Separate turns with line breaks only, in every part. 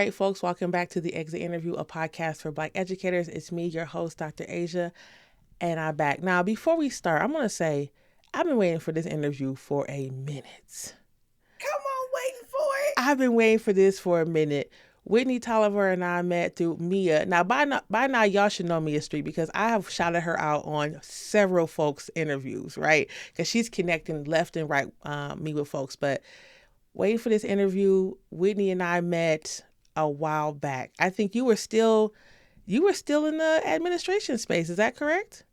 right, folks, welcome back to the Exit Interview, a podcast for Black educators. It's me, your host, Dr. Asia, and I'm back. Now, before we start, I'm going to say I've been waiting for this interview for a minute.
Come on, waiting for it.
I've been waiting for this for a minute. Whitney Tolliver and I met through Mia. Now, by now, y'all should know Mia Street because I have shouted her out on several folks' interviews, right? Because she's connecting left and right me with folks. But waiting for this interview, Whitney and I met a while back. I think you were still in the administration space. Is that correct?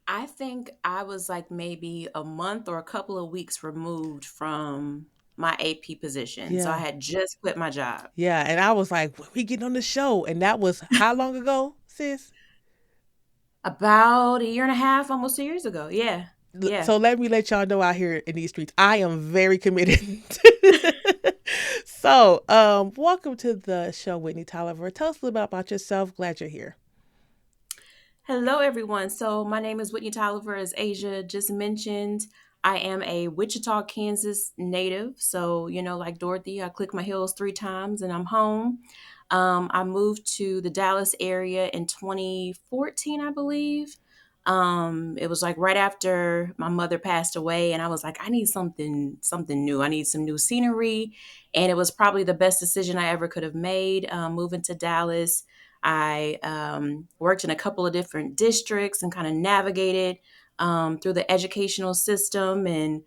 I think I was like maybe a month or a couple of weeks removed from my AP position. So I
Yeah.
had just quit my job
Yeah. And I was like, when we get on the show? And that was how long ago, sis?
about a year and a half, almost 2 years ago. Yeah. Yeah.
So let me let y'all know out here in these streets, I am very committed. So, welcome to the show, Whitney Tolliver. Tell us a little bit about yourself. Glad you're here.
Hello, everyone. So my name is Whitney Tolliver, as Asia just mentioned. I am a Wichita, Kansas native. So, like Dorothy, I click my heels 3 times and I'm home. I moved to the Dallas area in 2014, I believe. It was like right after my mother passed away, and I was like, I need something new. I need some new scenery, and it was probably the best decision I ever could have made. Moving to Dallas, I worked in a couple of different districts and kind of navigated through the educational system, and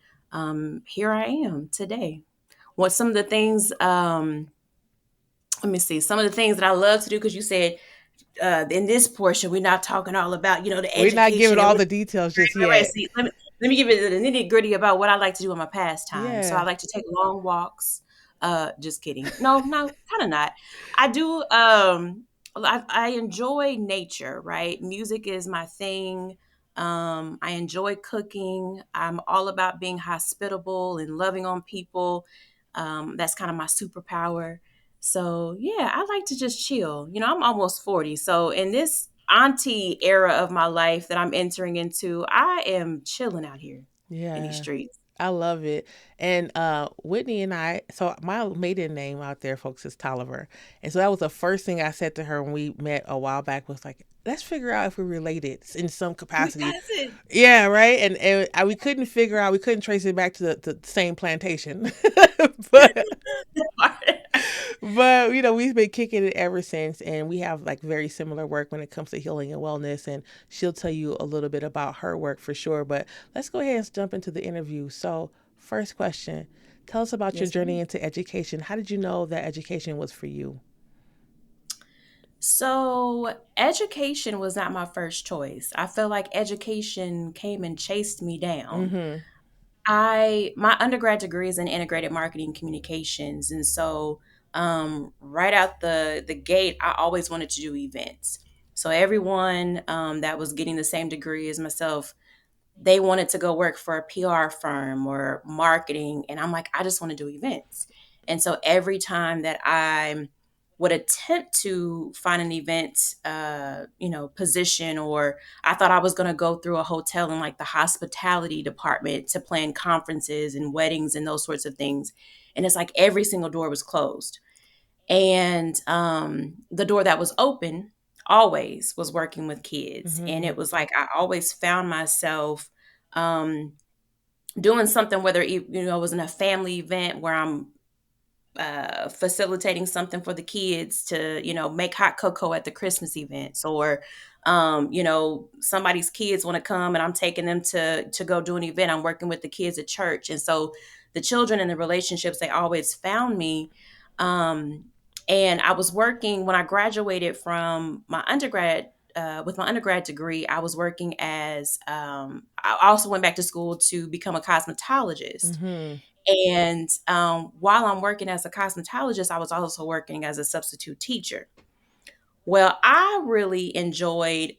here I am today. What some of the things? Let me see. Some of the things that I love to do, because you said in this portion we're not talking all about the
We're not giving
education and
all
what.
the details just
Right, right.
yet.
See, let me give you the nitty gritty about what I like to do in my pastime. So I
Yeah.
like to take long walks. Just kidding. No, no, kind of not. I do. I enjoy nature. Right, music is my thing. I enjoy cooking. I'm all about being hospitable and loving on people. That's kind of my superpower. So yeah, I like to just chill. I'm almost 40, so in this auntie era of my life that I'm entering into, I am chilling out here in these
Yeah.
streets.
I love it. And Whitney and I, so my maiden name out there, folks, is Tolliver. And so that was the first thing I said to her when we met a while back was like, let's figure out if we're related in some
We
capacity.
cousin.
Yeah, right. And we couldn't figure out, we couldn't trace it back to the same plantation. but but we've been kicking it ever since, and we have like very similar work when it comes to healing and wellness, and she'll tell you a little bit about her work for sure. But let's go ahead and jump into the interview. So first question, tell us about your
Yes,
journey
ma'am.
into education. How did you know that education was for you?
So education was not my first choice. I feel like education came and chased me down.
Mm-hmm.
My undergrad degree is in integrated marketing communications, and so right out the gate, I always wanted to do events. So everyone that was getting the same degree as myself, they wanted to go work for a PR firm or marketing, and I'm like, I just want to do events. And so every time that I would attempt to find an event, position, or I thought I was going to go through a hotel in like the hospitality department to plan conferences and weddings and those sorts of things, and it's like every single door was closed. And the door that was open always was working with kids. And
Mm-hmm.
it was like I always found myself um, doing something, whether it was in a family event where I'm facilitating something for the kids to, make hot cocoa at the Christmas events, or somebody's kids want to come and I'm taking them to go do an event. I'm working with the kids at church, and so the children and the relationships, they always found me. Um, and I was working when I graduated from my undergrad. With my undergrad degree, I was working as I also went back to school to become a cosmetologist.
Mm-hmm.
And while I'm working as a cosmetologist, I was also working as a substitute teacher. Well, I really enjoyed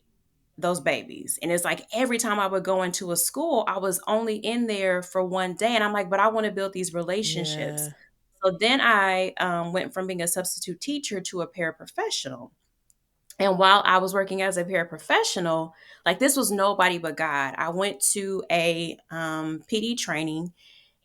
those babies. And it's like every time I would go into a school, I was only in there for one day. And I'm like, but I want to build these relationships.
Yeah.
So then I went from being a substitute teacher to a paraprofessional. And while I was working as a paraprofessional, like this was nobody but God. I went to a PD training,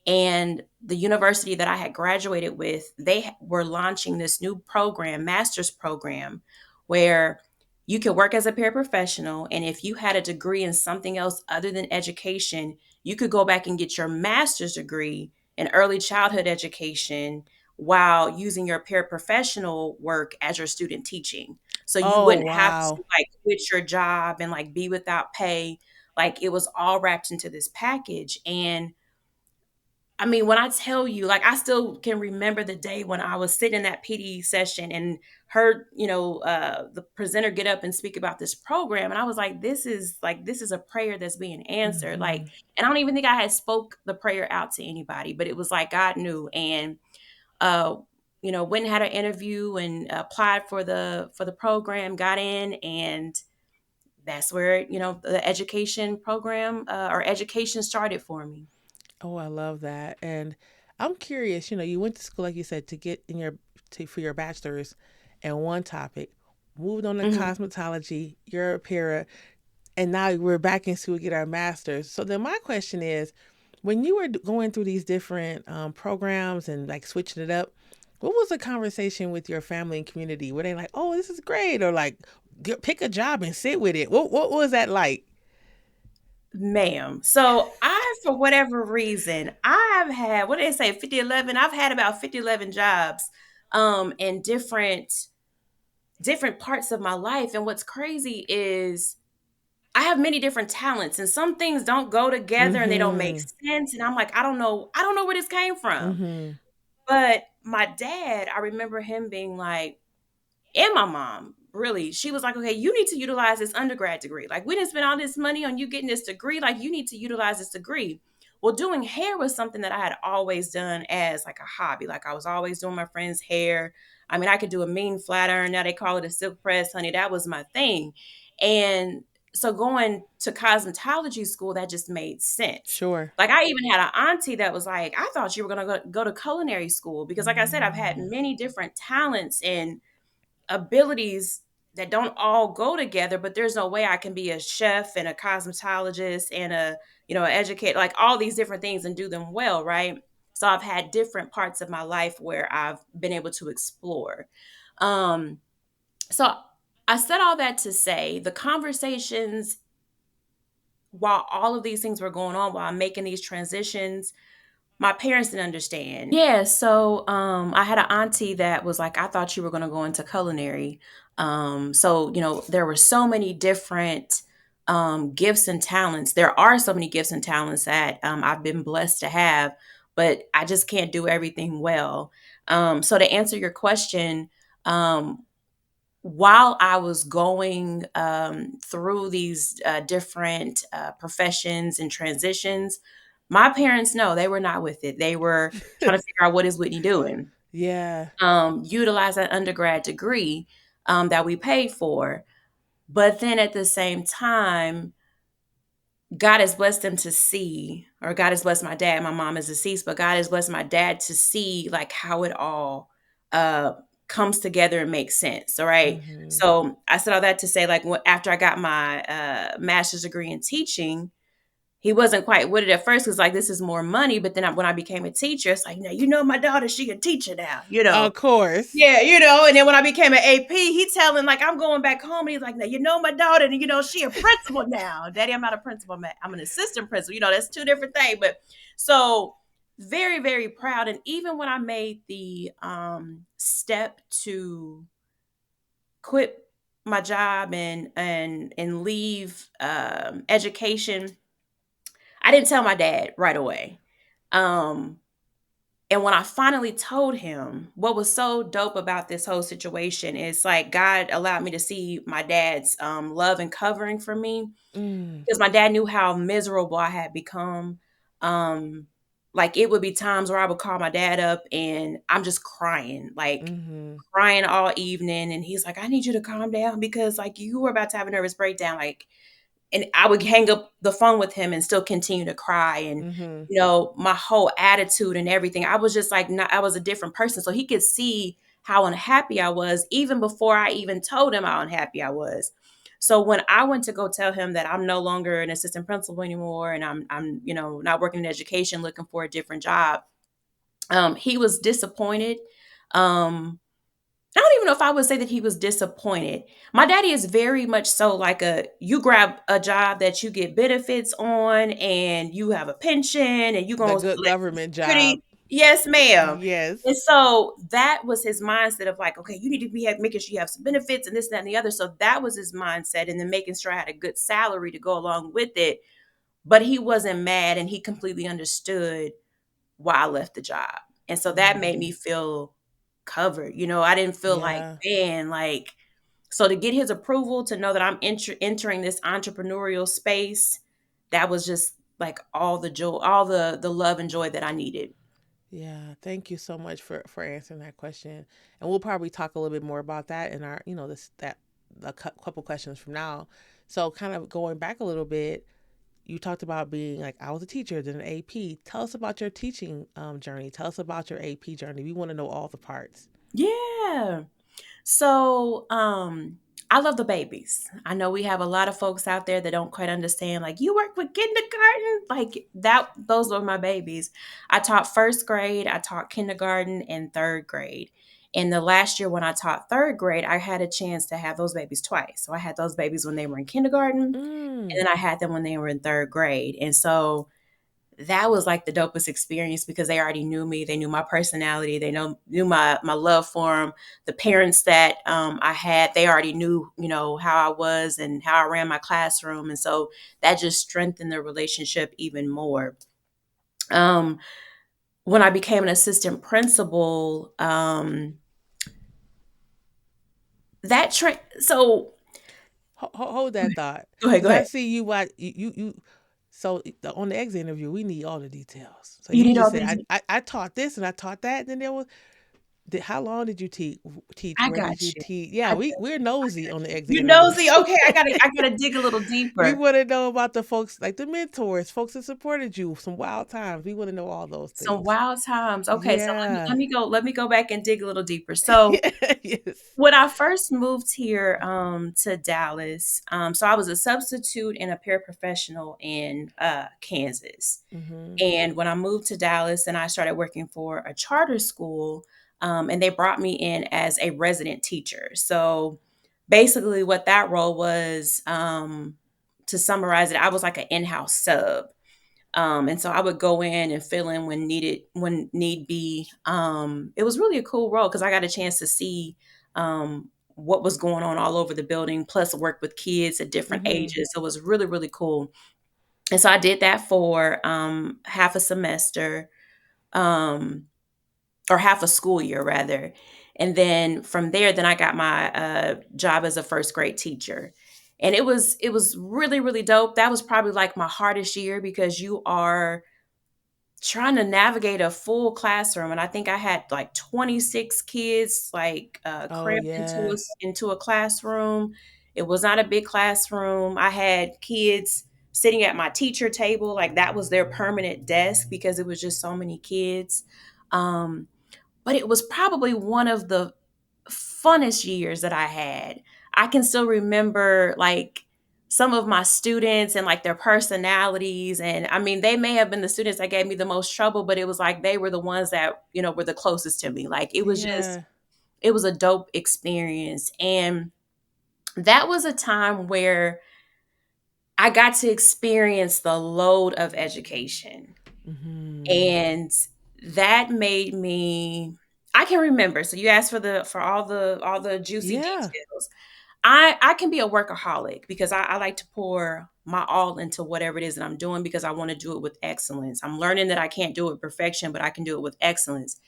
And the university that I had graduated with, they were launching this new program, master's program, where you could work as a paraprofessional. And if you had a degree in something else other than education, you could go back and get your master's degree in early childhood education while using your paraprofessional work as your student teaching. So you
Oh,
wouldn't have to
wow.
like quit your job and like be without pay. Like it was all wrapped into this package. And I mean, when I tell you, like, I still can remember the day when I was sitting in that PD session and heard, the presenter get up and speak about this program, and I was like, this is a prayer that's being answered. Like,
Mhm.
and I don't even think I had spoke the prayer out to anybody, but it was like God knew. And uh, went and had an interview and applied for the program, got in, and that's where the education program or education started for me.
Oh, I love that. And I'm curious, you went to school, like you said, to get in for your bachelor's in one topic, moved on to
Mhm.
cosmetology, you're a para, and now we're back in school to get our master's. So then my question is, when you were going through these different programs and like switching it up, what was the conversation with your family and community? Were they like, "Oh, this is great," or like, "Pick a job and sit with it"? What was that like?
Ma'am. So I, for whatever reason, I've had, what do they say, 5011. I've had about 5011 jobs in different parts of my life. And what's crazy is I have many different talents and some things don't go together and they don't make
Mm-hmm.
sense. And I'm like, I don't know where this came from.
Mm-hmm.
But my dad, I remember him being like, and my mom, really, she was like, okay, you need to utilize this undergrad degree. Like, we didn't spend all this money on you getting this degree. Like, you need to utilize this degree. Well, doing hair was something that I had always done as like a hobby. Like, I was always doing my friend's hair. I mean, I could do a mean flat iron. Now they call it a silk press, honey. That was my thing. And so going to cosmetology school, that just made sense.
Sure.
Like, I even had an auntie that was like, I thought you were going to go to culinary school because, like I said, I've had
Mm.
many different talents and abilities that don't all go together, but there's no way I can be a chef and a cosmetologist and an educator, like all these different things and do them well, right? So I've had different parts of my life where I've been able to explore. Um, so I said all that to say the conversations while all of these things were going on, while I'm making these transitions, my parents didn't understand. Yeah, so I had an auntie that was like, I thought you were gonna go into culinary. So, there were so many different gifts and talents. There are so many gifts and talents that I've been blessed to have, but I just can't do everything well. So to answer your question, um, while I was going through these different professions and transitions, my parents, no, they were not with it. They were trying to figure out what is Whitney doing.
Yeah.
Utilize that undergrad degree that we paid for. But then at the same time, God has blessed them to see, or God has blessed my dad. My mom is deceased, but God has blessed my dad to see like how it all uh comes together and makes sense. All right.
Mm-hmm.
So I said all that to say, like, after I got my master's degree in teaching, he wasn't quite with it at first because like this is more money. But then when I became a teacher, it's like, now my daughter, she a teacher now.
Of course.
Yeah, and then when I became an AP, he telling like I'm going back home, and he's like, "Now my daughter, and she a principal now, Daddy. I'm not a principal, I'm an assistant principal. That's two different things." But so very, very proud, and even when I made the step to quit my job and leave education, I didn't tell my dad right away. Um, and when I finally told him, what was so dope about this whole situation is like God allowed me to see my dad's love and covering for me
Mm.
because my dad knew how miserable I had become. Um, like it would be times where I would call my dad up and I'm just crying, like
Mm-hmm.
crying all evening. And he's like, I need you to calm down because like you were about to have a nervous breakdown. Like, and I would hang up the phone with him and still continue to cry. And,
Mm-hmm.
my whole attitude and everything, I was just like, not, I was a different person. So he could see how unhappy I was even before I even told him how unhappy I was. So when I went to go tell him that I'm no longer an assistant principal anymore, and I'm not working in education, looking for a different job, he was disappointed. I don't even know if I would say that he was disappointed. My daddy is very much so like a you grab a job that you get benefits on and you have a pension and you
The
going to
good
collect
government job.
security. Yes, ma'am. And
Yes.
so that was his mindset of like, okay, you need to be making sure you have some benefits and this, that, and the other. So that was his mindset. And then making sure I had a good salary to go along with it. But he wasn't mad and he completely understood why I left the job. And so that made me
Mm,
feel covered. I didn't feel like,
yeah.
man, like, so to get his approval to know that I'm entering this entrepreneurial space, that was just like all the joy, all the love and joy that I needed.
Yeah, thank you so much for answering that question. And we'll probably talk a little bit more about that in our, this that a couple questions from now. So, kind of going back a little bit, you talked about being like I was a teacher, then an AP. Tell us about your teaching journey. Tell us about your AP journey. We want to know all the parts.
Yeah. So, I love the babies. I know we have a lot of folks out there that don't quite understand, like, you work with kindergarten, like that, those were my babies. I taught first grade, I taught kindergarten and third grade. And the last year when I taught third grade, I had a chance to have those babies twice. So I had those babies when they were in kindergarten, and
Mm,
then I had them when they were in third grade. And so that was like the dopest experience because they already knew me. They knew my personality. They knew my love for them. The parents that I had, they already knew how I was and how I ran my classroom, and so that just strengthened the relationship even more. Um, when I became an assistant principal, that so
hold that thought,
go ahead,
because
go
I
ahead.
see you. What you. So on the exit interview, we need all the details. So
You
you
need
just
all
said
these.
I taught this and I taught that, and then there was how long did you teach?
I
Where
got
did you
you.
teach?
I
Yeah,
got
we're nosy on the exit
you
interviews.
nosy. Okay, I gotta dig a little
We
deeper.
want to know about the folks, like the mentors, folks that supported you, some wild times. We want to know all those
Some
things.
wild times. Okay, so let me
Yeah.
let me go let me go back and dig a little deeper. So
Yes.
when I first moved here to Dallas, so I was a substitute and a paraprofessional in Kansas.
Mm-hmm.
And when I moved to Dallas and I started working for a charter school, and they brought me in as a resident teacher. So basically, what that role was, to summarize it, I was like an in-house sub. And so I would go in and fill in when need be. It was really a cool role because I got a chance to see what was going on all over the building, plus work with kids at different
Mm-hmm.
ages. So it was really, really cool. And so I did that for half a semester, um, or half a school year rather. And then from there, then I got my job as a first grade teacher. And it was really, really dope. That was probably like my hardest year because you are trying to navigate a full classroom, and I think I had like 26 kids like
Oh
crammed
yeah.
into a classroom. It was not a big classroom. I had kids sitting at my teacher table, like that was their permanent desk because it was just so many kids. um, but it was probably one of the funnest years that I had. I can still remember like some of my students and like their personalities. And I mean, they may have been the students that gave me the most trouble, but it was like they were the ones that, were the closest to me. Like
Yeah.
it was a dope experience. And that was a time where I got to experience the load of education.
Mm-hmm.
And that made me I can remember. So you asked for all the juicy
Yeah.
details. I can be a workaholic because I like to pour my all into whatever it is that I'm doing because I want to do it with excellence. I'm learning that I can't do it with perfection, but I can do it with excellence.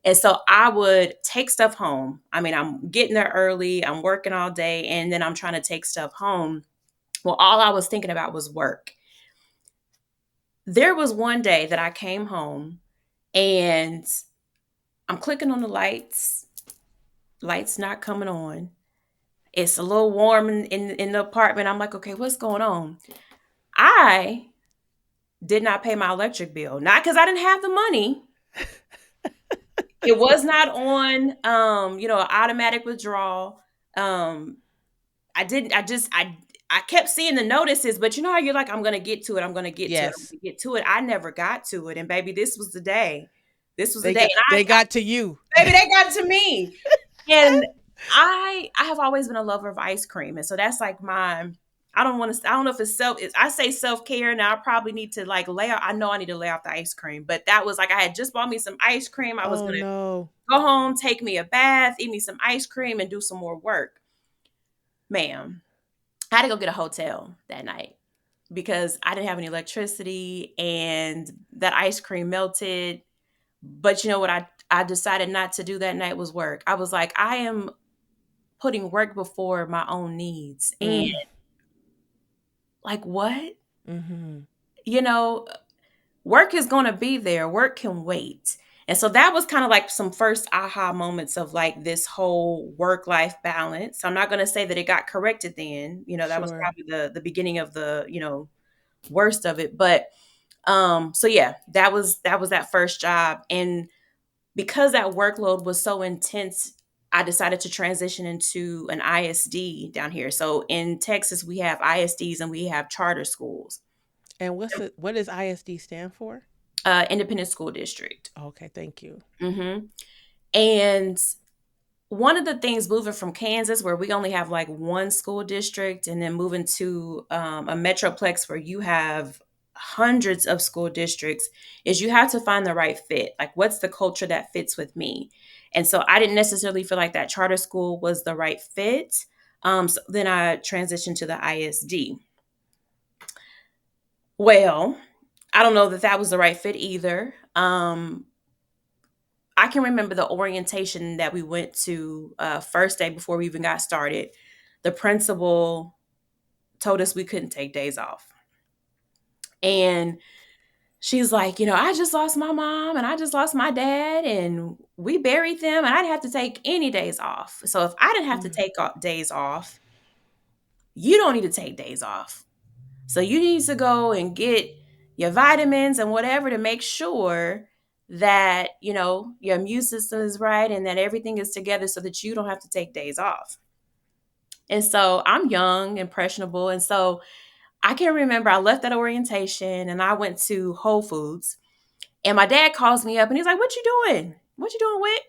And so I would take stuff home. I mean, I'm getting there early, I'm working all day, and then I'm trying to take stuff home. Well, all I was thinking about was work. There was one day that I came home and I'm clicking on the lights not coming on. It's a little warm in the apartment. I'm like, okay, what's going on? I did not pay my electric bill. Not because I didn't have the money. It was not on automatic withdrawal. Um, I didn't, I just, I kept seeing the notices, but you know how you're like, I'm gonna get to it, I'm gonna get to it, I'm
Yes.
gonna get to it. I never got to it. And baby, this was the day. This was the
They
day.
got
And
they got to you.
baby, they got to me. And I have always been a lover of ice cream. And so that's like my I don't know if I say self-care now. I probably need to like lay out. I know I need to lay out the ice cream, but that was like I had just bought me some ice cream. I was
Oh
gonna
no.
go home, take me a bath, eat me some ice cream, and do some more work. Ma'am, I had to go get a hotel that night because I didn't have any electricity and that ice cream melted. But you know what I decided not to do that night was work. I was like, I am putting work before my own needs. And
Mm.
like what?
Mhm.
You know, work is going to be there. Work can wait. And so that was kind of like some first aha moments of like this whole work life balance. I'm not going to say that it got corrected then. You know, that was
Sure.
probably the beginning of the, you know, worst of it. But so yeah, that was that first job. And because that workload was so intense, I decided to transition into an ISD down here. So in Texas, we have ISDs and we have charter schools,
And what does ISD stand for?
independent school district.
Okay, thank you.
Hmm. And one of the things moving from Kansas, where we only have like one school district, and then moving to a metroplex where you have hundreds of school districts, is you have to find the right fit. Like, what's the culture that fits with me? And so I didn't necessarily feel like that charter school was the right fit. So then I transitioned to the ISD. Well, I don't know that that was the right fit either. I can remember the orientation that we went to first day before we even got started. The principal told us we couldn't take days off. And she's like, you know, I just lost my mom and I just lost my dad and we buried them and I didn't have to take any days off. So if I didn't have to
Mm.
take days off, you don't need to take days off. So you need to go and get your vitamins and whatever to make sure that, you know, your immune system is right and that everything is together so that you don't have to take days off. And so I'm young, impressionable. And so I can remember I left that orientation and I went to Whole Foods and my dad calls me up and he's like, "What you doing? What you doing with?"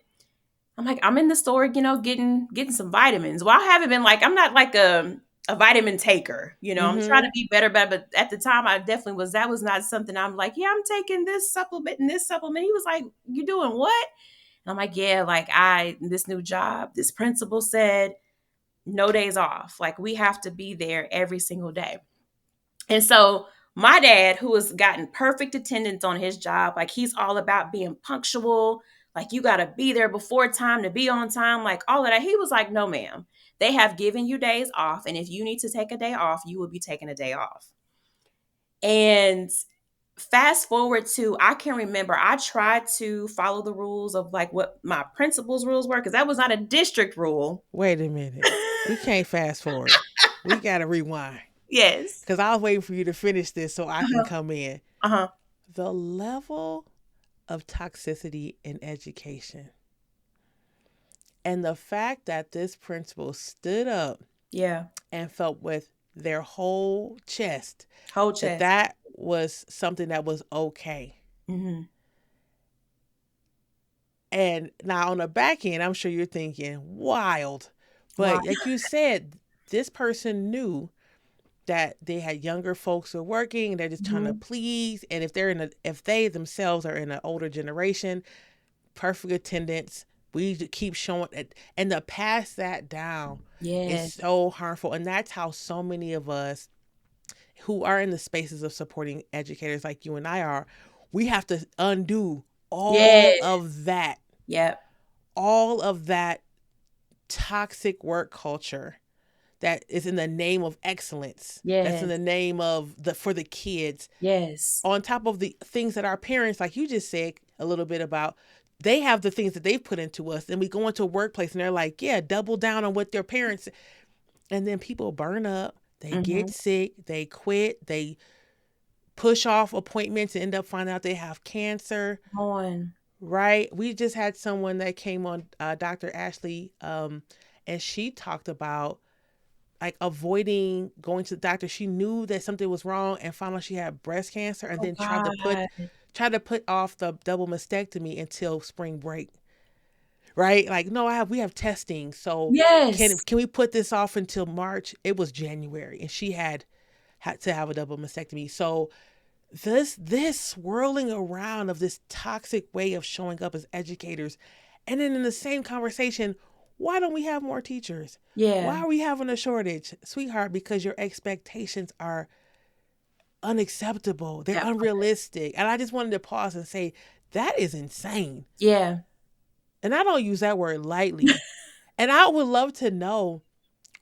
I'm like, I'm in the store, you know, getting some vitamins. Well, I haven't been like, I'm not like a vitamin taker, you know. I'm trying to
Mhm.
be better, but at the time I definitely was. That was not something I'm like, yeah, I'm taking this supplement and this supplement. He was like, "You doing what?" And I'm like, yeah, like this new job, this principal said no days off. Like we have to be there every single day. And so my dad, who has gotten perfect attendance on his job, like he's all about being punctual. Like you got to be there before time to be on time, like all of that. He was like, no, ma'am. They have given you days off. And if you need to take a day off, you will be taking a day off. And fast forward to, I can remember I tried to follow the rules of like what my principal's rules were, because that was not a district rule.
Wait a minute. We can't fast forward. We got to rewind.
Yes.
Cuz I was waiting for you to finish this so I can
Uh-huh.
come in.
Uh-huh.
The level of toxicity in education and the fact that this principal stood up
Yeah.
and felt with their whole chest
Whole
that
chest.
that was something that was okay.
Hmm.
And now on the back end, I'm sure you're thinking, wild.
Wow.
But like you said, this person knew that they had younger folks who are working and they're just trying to
Mhm.
please. And if they themselves are in an older generation, perfect attendance, we keep showing it. And to pass that down is
Yes.
so harmful. And that's how so many of us who are in the spaces of supporting educators like you and I are, we have to undo all
Yes.
of that,
Yep.
all of that toxic work culture that is in the name of excellence, that's in
Yes.
the name of the for the kids,
Yes.
on top of the things that our parents, like you just said a little bit about, they have the things that they've put into us, and we go into a workplace and they're like, yeah, double down on what their parents, and then people burn up, they get
Mhm.
sick, they quit, they push off appointments and end up finding out they have cancer.
On.
Right, we just had someone that came on, Dr. Ashley, and she talked about like avoiding going to the doctor. She knew that something was wrong and found out she had breast cancer, and
Oh
then
God.
tried to put off the double mastectomy until spring break. Right? Like, no, we have testing. So
Yes.
can we put this off until March? It was January and she had to have a double mastectomy. So this swirling around of this toxic way of showing up as educators, and then in the same conversation, why don't we have more teachers?
Yeah.
Why are we having a shortage? Sweetheart, because your expectations are unacceptable. They're
That
unrealistic. And I just wanted to pause and say, that is insane.
yeah.
And I don't use that word lightly. And I would love to know,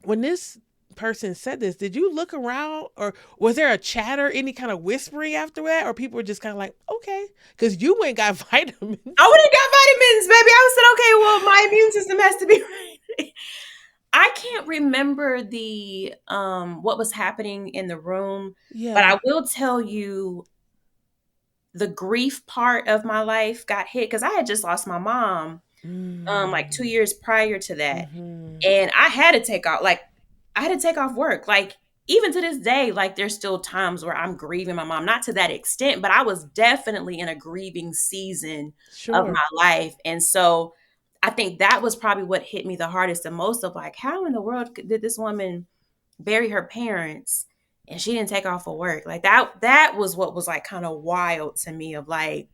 when this person said this, did you look around, or was there a chatter, any kind of whispering after that? Or people were just kind of like, okay, because you went and got
I
vitamins.
would have got vitamins, baby. I said, okay, well, my immune system has to be right. I can't remember the what was happening in the room, but
Yeah.
I will tell you the grief part of my life got hit because I had just lost my mom like 2 years prior to that.
Mm-hmm.
And I had to take off work. Like, even to this day, like, there's still times where I'm grieving my mom, not to that extent, but I was definitely in a grieving season of
Sure.
my life. And so I think that was probably what hit me the hardest and most, of like, how in the world did this woman bury her parents and she didn't take off of work? Like, that was what was like kind of wild to me, of like,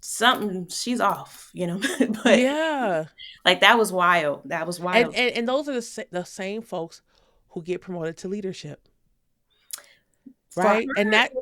something, she's off, but
Yeah.
like, that was wild. That was wild.
And those are the same folks who get promoted to leadership,
For
right? And
her,
that,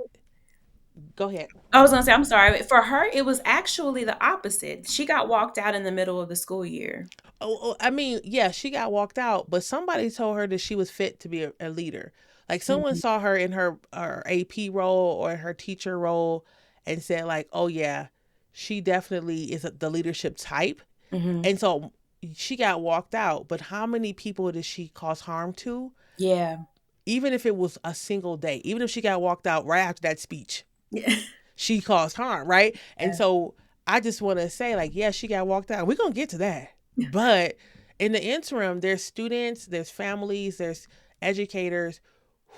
go ahead.
I was gonna say, I'm sorry. For her, it was actually the opposite. She got walked out in the middle of the school year.
I mean, yeah, she got walked out, but somebody told her that she was fit to be a leader. Like, someone
Mhm,
saw her in her AP role or her teacher role and said, like, oh yeah, she definitely is the leadership type.
mhm.
And so she got walked out. But how many people did she cause harm to?
Yeah.
Even if it was a single day, even if she got walked out right after that speech,
Yeah.
she caused harm, right? And
Yeah.
so I just want to say, like, yeah, she got walked out. We're going to get to that. But in the interim, there's students, there's families, there's educators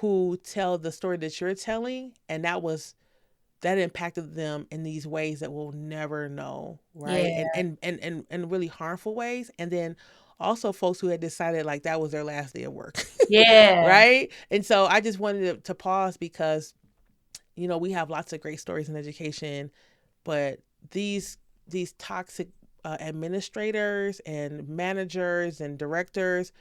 who tell the story that you're telling. And that impacted them in these ways that we'll never know, right?
Yeah.
And really harmful ways. And then also folks who had decided like that was their last day of work,
Yeah.
right? And so I just wanted to pause because we have lots of great stories in education, but these toxic administrators and managers and directors,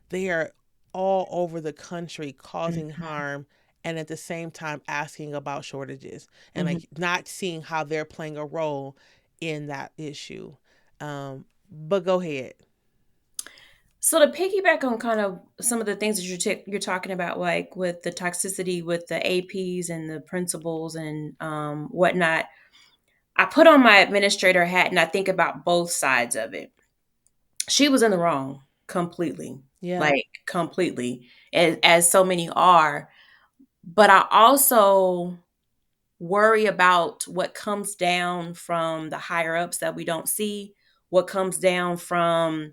they are all over the country causing
Mhm,
harm, and at the same time asking about shortages and
mhm.
like not seeing how they're playing a role in that issue. But go ahead.
So to piggyback on kind of some of the things that you're talking about, like with the toxicity with the APs and the principals and whatnot, I put on my administrator hat and I think about both sides of it. She was in the wrong completely,
Yeah.
like completely, as so many are. But I also worry about what comes down from the higher ups that we don't see, what comes down from,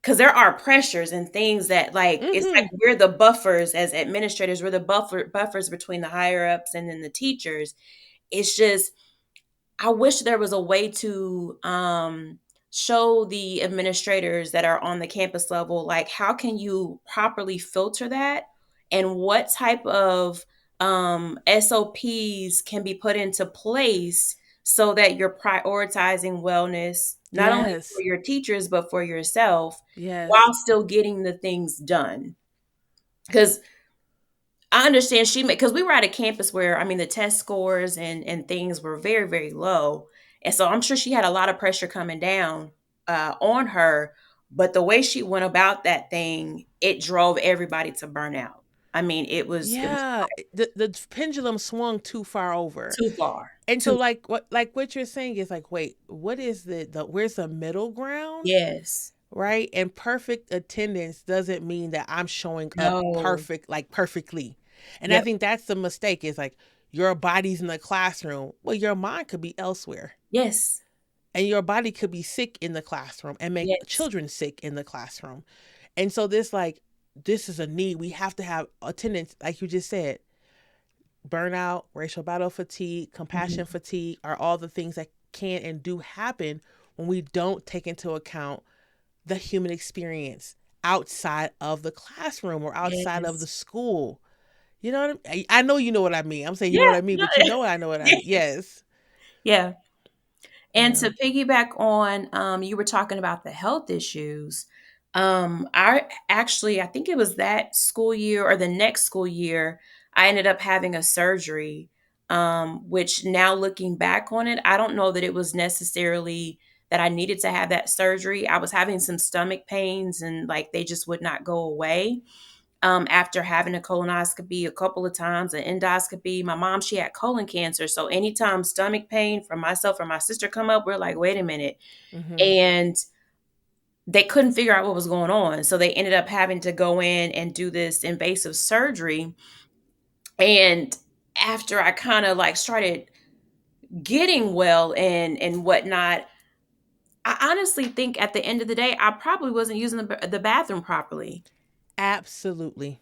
because there are pressures and things that, like, it's like
Mm-hmm.
we're the buffers as administrators, we're the buffers between the higher ups and then the teachers. It's just, I wish there was a way to show the administrators that are on the campus level, like, how can you properly filter that and what type of SOPs can be put into place so that you're prioritizing wellness, not only for
Yes.
your teachers, but for yourself,
Yes.
while still getting the things done. Because I understand she made, because we were at a campus where, I mean, the test scores and things were very, very low. And so I'm sure she had a lot of pressure coming down on her. But the way she went about that thing, it drove everybody to burnout. I mean, it was
Yeah. The pendulum swung too far over.
too far.
And so
Too
like what you're saying is like, wait, what is the where's the middle ground?
yes.
Right? And perfect attendance doesn't mean that I'm showing up
No.
perfectly. And I
Yep.
think that's the mistake, is like, your body's in the classroom. Well, your mind could be elsewhere.
Yes.
And your body could be sick in the classroom and make
Yes.
children sick in the classroom. And so this, like, this is a need. We have to have attendance, like you just said. Burnout, racial battle fatigue, compassion
Mhm.
fatigue are all the things that can and do happen when we don't take into account the human experience outside of the classroom or outside of the
Yes.
school. You know what I mean? I know you know what I mean. I'm saying you know
Yeah.
what I mean,
No,
but you know I know what I
yeah.
mean. Yes.
Yeah. And
Yeah.
to piggyback on, you were talking about the health issues. I actually, I think it was that school year or the next school year, I ended up having a surgery, which now looking back on it, I don't know that it was necessarily that I needed to have that surgery. I was having some stomach pains and like they just would not go away. After having a colonoscopy a couple of times, an endoscopy. My mom, she had colon cancer. So anytime stomach pain from myself or my sister come up, we're like, wait a minute.
Mhm.
And they couldn't figure out what was going on. So they ended up having to go in and do this invasive surgery. And after I kind of like started getting well and whatnot, I honestly think at the end of the day, I probably wasn't using the bathroom properly.
Absolutely.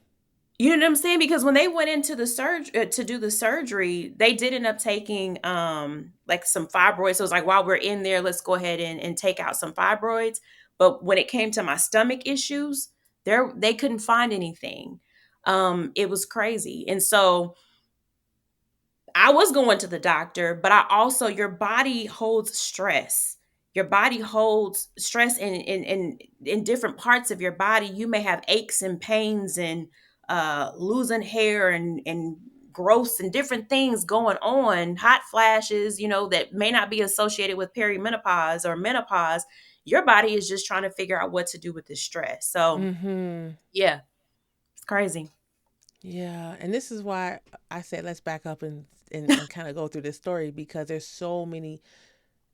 You know what I'm saying? Because when they went into the surgery to do the surgery, they did end up taking like some fibroids. So it was like while we're in there, let's go ahead and take out some fibroids. But when it came to my stomach issues, they couldn't find anything. It was crazy. And so I was going to the doctor, but I also your body holds stress. Your body holds stress in different parts of your body. You may have aches and pains and losing hair and growths and different things going on, hot flashes, that may not be associated with perimenopause or menopause. Your body is just trying to figure out what to do with this stress. So
Mhm.
yeah, it's crazy.
Yeah, and this is why I said let's back up and kind of go through this story because there's so many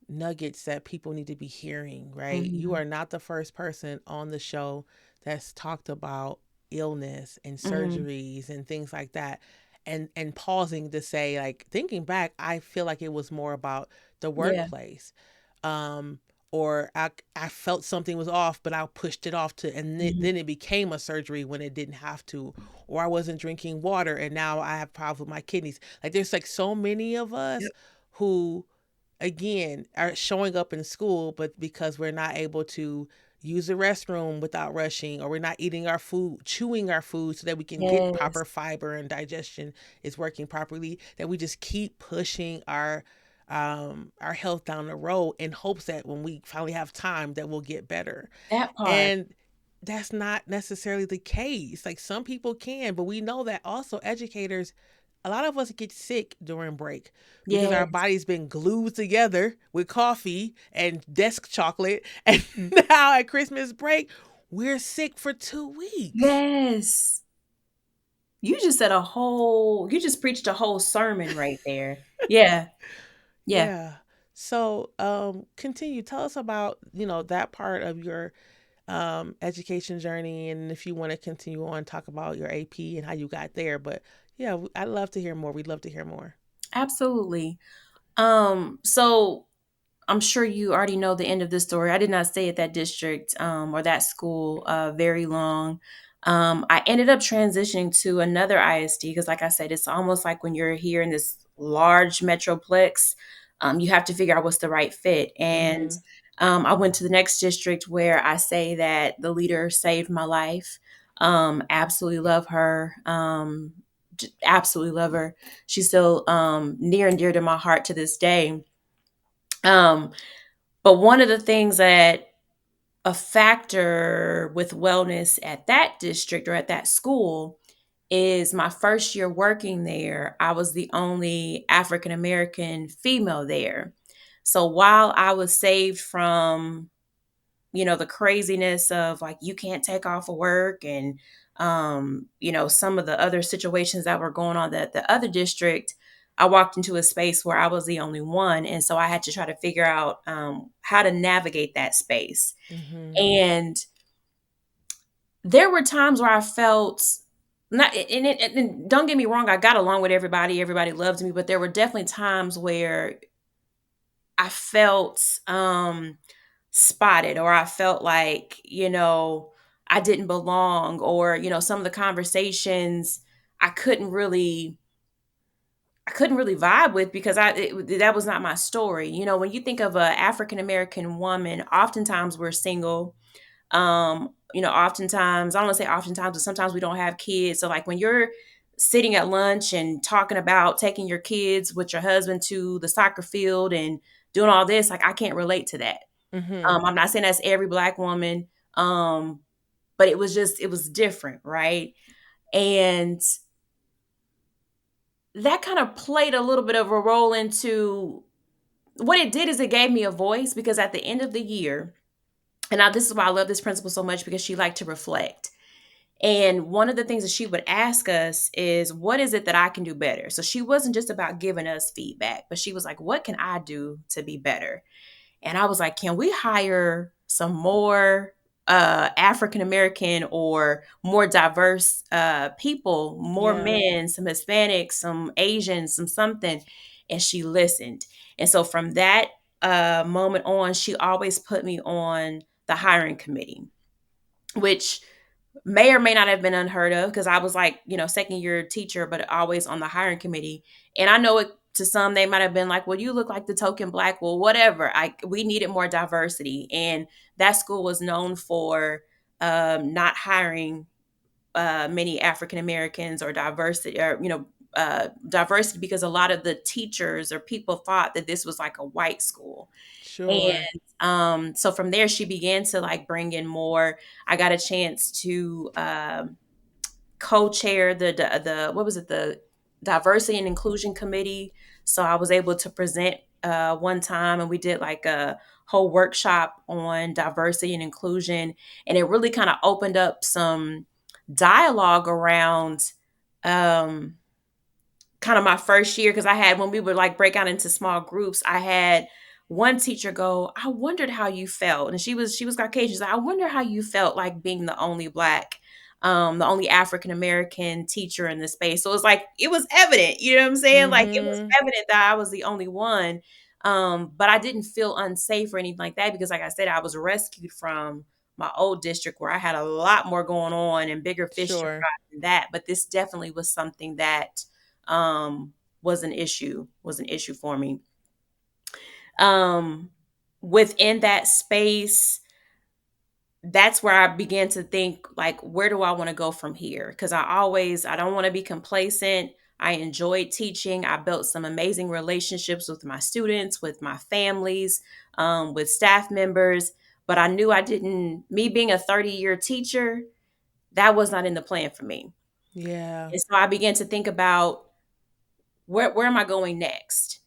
nuggets that people need to be hearing, right? You
Hmm.
are not the first person on the show that's talked about illness and
Hmm.
surgeries and things like that. And pausing to say, like, thinking back, I feel like it was more about the
Yeah.
workplace. Um or I felt something was off, but I pushed it off to, and
Hmm.
then it became a surgery when it didn't have to. Or I wasn't drinking water, and now I have problems with my kidneys. Like, there's like so many of us
Yep.
who again are showing up in school, but because we're not able to use the restroom without rushing, or we're not eating our food, chewing our food so that we can get
Yes.
proper fiber and digestion is working properly, that we just keep pushing our health down the road in hopes that when we finally have time that we'll get better.
That part.
And that's not necessarily the case. Like, some people can, but we know that also educators, a lot of us get sick during break because our
Yes.
body's been glued together with coffee and desk chocolate. And now at Christmas break, we're sick for 2 weeks.
Yes. You just preached a whole sermon right there. Yeah. Yeah.
Yeah. So, continue. Tell us about, that part of your education journey, and if you want to continue on, talk about your AP and how you got there. But yeah, I'd love to hear more. We'd love to hear more.
Absolutely. So I'm sure you already know the end of this story. I did not stay at that district or that school very long. I ended up transitioning to another ISD because, like I said, it's almost like when you're here in this large metroplex, you have to figure out what's the right fit. And
Mm-hmm.
I went to the next district where I say that the leader saved my life. Absolutely love her. Absolutely love her. She's still near and dear to my heart to this day. Um, but one of the things that a factor with wellness at that district or at that school is my first year working there, I was the only African American female there. So while I was saved from, the craziness of like you can't take off of work and some of the other situations that were going on at the other district, I walked into a space where I was the only one. And so I had to try to figure out how to navigate that space.
Mm-hmm.
And there were times where I felt not and don't get me wrong, I got along with everybody. Everybody loved me, but there were definitely times where I felt spotted or I felt like, I didn't belong, or some of the conversations I couldn't really I couldn't really vibe with, because that was not my story. When you think of a African American woman, oftentimes we're single. Oftentimes, I don't want to say oftentimes, but sometimes we don't have kids. So like when you're sitting at lunch and talking about taking your kids with your husband to the soccer field and doing all this, like I can't relate to that.
Mm-hmm.
I'm not saying that's every Black woman, but it was different, right? And that kind of played a little bit of a role into what it did. Is it gave me a voice, because at the end of the year, and now this is why I love this principal so much, because she liked to reflect. And one of the things that she would ask us is, what is it that I can do better? So she wasn't just about giving us feedback, but she was like, what can I do to be better? And I was like, can we hire some more African American or more diverse people, more
Yeah.
men, some Hispanics, some Asians, some something? And she listened. And so from that moment on, she always put me on the hiring committee, which may or may not have been unheard of, because I was like, second year teacher, but always on the hiring committee. And I know it, to some, they might have been like, well, you look like the token Black, well, whatever. We needed more diversity. And that school was known for not hiring many African Americans, or diversity, or, diversity, because a lot of the teachers or people thought that this was like a white school.
Sure.
And so from there, she began to like bring in more. I got a chance to co-chair the what was it, the diversity and inclusion committee. So I was able to present one time, and we did like a whole workshop on diversity and inclusion, and it really kind of opened up some dialogue around um, kind of my first year. Because I had, when we would like break out into small groups, I had one teacher go, I wondered how you felt. And she was Caucasian. She's like, I wonder how you felt like being the only Black, the only African American teacher in the space. So it was like, it was evident, you know what I'm saying? Like it was
Mm-hmm.
evident that I was the only one. But I didn't feel unsafe or anything like that, because like I said, I was rescued from my old district, where I had a lot more going on and bigger fish to
Sure.
fry than that. But this definitely was something that um, was an issue for me. Um, Within that space, that's where I began to think, like, where do I want to go from here? Because I don't want to be complacent. I enjoyed teaching. I built some amazing relationships with my students, with my families, with staff members. But I knew I didn't, me being a 30-year teacher, that was not in the plan for me.
Yeah.
And so I began to think about, where am I going next?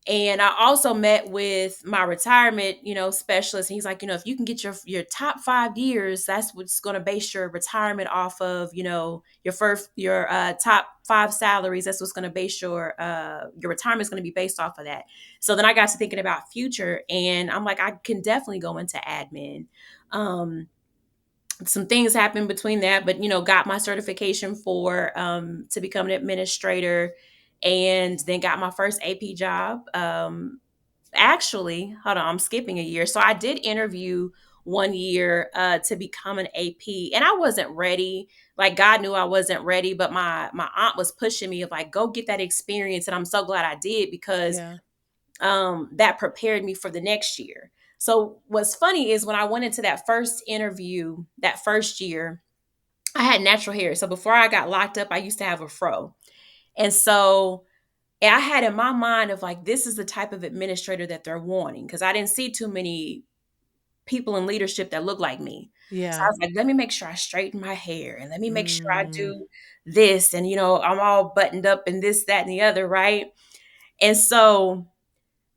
And I also met with my retirement, specialist. And he's like, if you can get your top 5 years, that's what's going to base your retirement off of, your top five salaries. That's what's going to base your retirement is going to be based off of that. So then I got to thinking about future, and I'm like, I can definitely go into admin. Um, some things happened between that, but got my certification for to become an administrator, and then got my first AP job. Actually, hold on, I'm skipping a year. So I did interview one year to become an AP, and I wasn't ready. Like God knew I wasn't ready, but my aunt was pushing me of like, go get that experience, and I'm so glad I did, because
Yeah.
that prepared me for the next year. So what's funny is when I went into that first interview that first year, I had natural hair. So before I got locked up, I used to have a fro. And so I had in my mind of like, this is the type of administrator that they're wanting, because I didn't see too many people in leadership that look like me. So I
Yeah.
was like, let me make sure I straighten my hair, and let me make sure I
Mm.
do this. And, I'm all buttoned up and this, that, and the other. Right. And so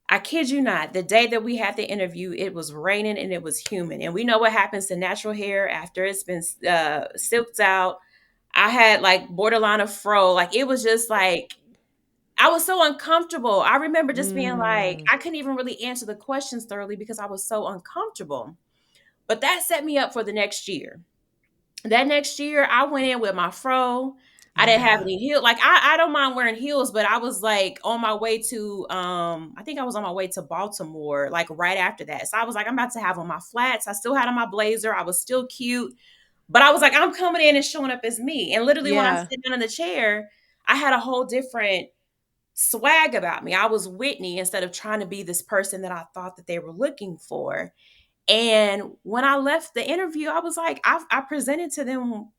I kid you not, the day that we had the interview, it was raining and it was humid. And we know what happens to natural hair after it's been silked out. I had like borderline of fro. Like it was just like, I was so uncomfortable. I remember just being like,
Mm.
I couldn't even really answer the questions thoroughly because I was so uncomfortable. But that set me up for the next year. That next year, I went in with my fro. I didn't have
Yeah.
any heel. Like I don't mind wearing heels, but I was like on my way to I think I was on my way to Baltimore, like right after that. So I was like, I'm about to have on my flats. I still had on my blazer. I was still cute. But I was like, I'm coming in and showing up as me. And literally when I
Yeah.
sit down in the chair, I had a whole different swag about me. I was Whitney instead of trying to be this person that I thought that they were looking for. And when I left the interview, I was like, I presented to them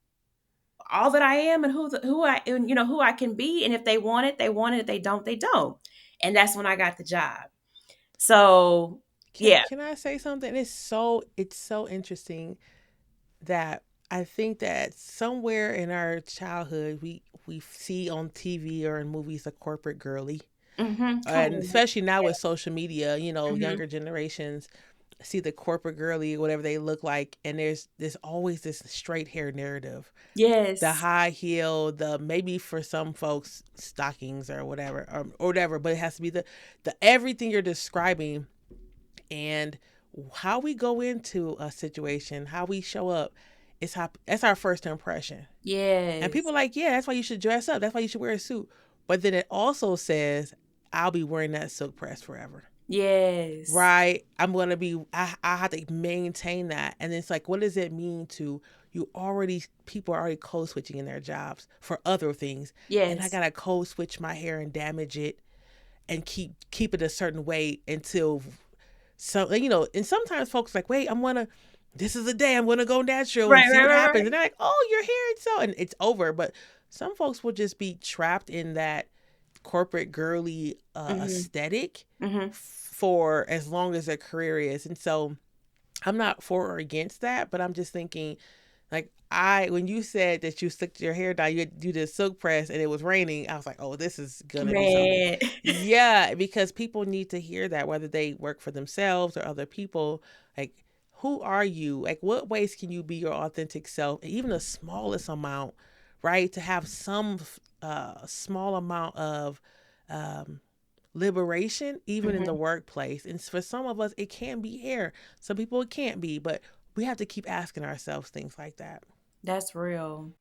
all that I am and who I and, who I can be. And if they want it, they want it. If they don't, they don't. And that's when I got the job. So
Can
yeah.
can I say something? It's so interesting that I think that somewhere in our childhood we see on TV or in movies a corporate girly.
Come
And
on.
especially now with social media,
Hmm.
younger generations see the corporate girly, whatever they look like, and there's always this straight hair narrative. The
Yes.
high heel, the maybe for some folks stockings or whatever, or whatever, but it has to be the everything you're describing. And how we go into a situation, how we show up, is how that's our first impression. And people
Yes.
are like, yeah, that's why you should dress up. That's why you should wear a suit. But then it also says, I'll be wearing that silk press forever.
Yes.
Right? I have to maintain that. And it's like, what does it mean to people are already code switching in their jobs for other things. And I
Yes.
got to code switch my hair and damage it and keep it a certain way until and sometimes folks like, wait, this is the day I'm gonna go natural and
Right,
see
right,
what
right,
happens. And
right.
they're like, oh, your hair is so, and it's over. But some folks will just be trapped in that corporate girly
Mhm.
aesthetic
Mhm.
for as long as their career is. And so I'm not for or against that, but I'm just thinking, like, when you said that you slicked your hair down, you did silk press and it was raining, I was like, oh, this is gonna be something.
Man.
Yeah, because people need to hear that, whether they work for themselves or other people. Like, who are you? Like, what ways can you be your authentic self? Even the smallest amount, right? To have some small amount of um, liberation, even in the
Mhm.
workplace. And for some of us, it can be hair. Some people it can't be, but we have to keep asking ourselves things like that.
That's real.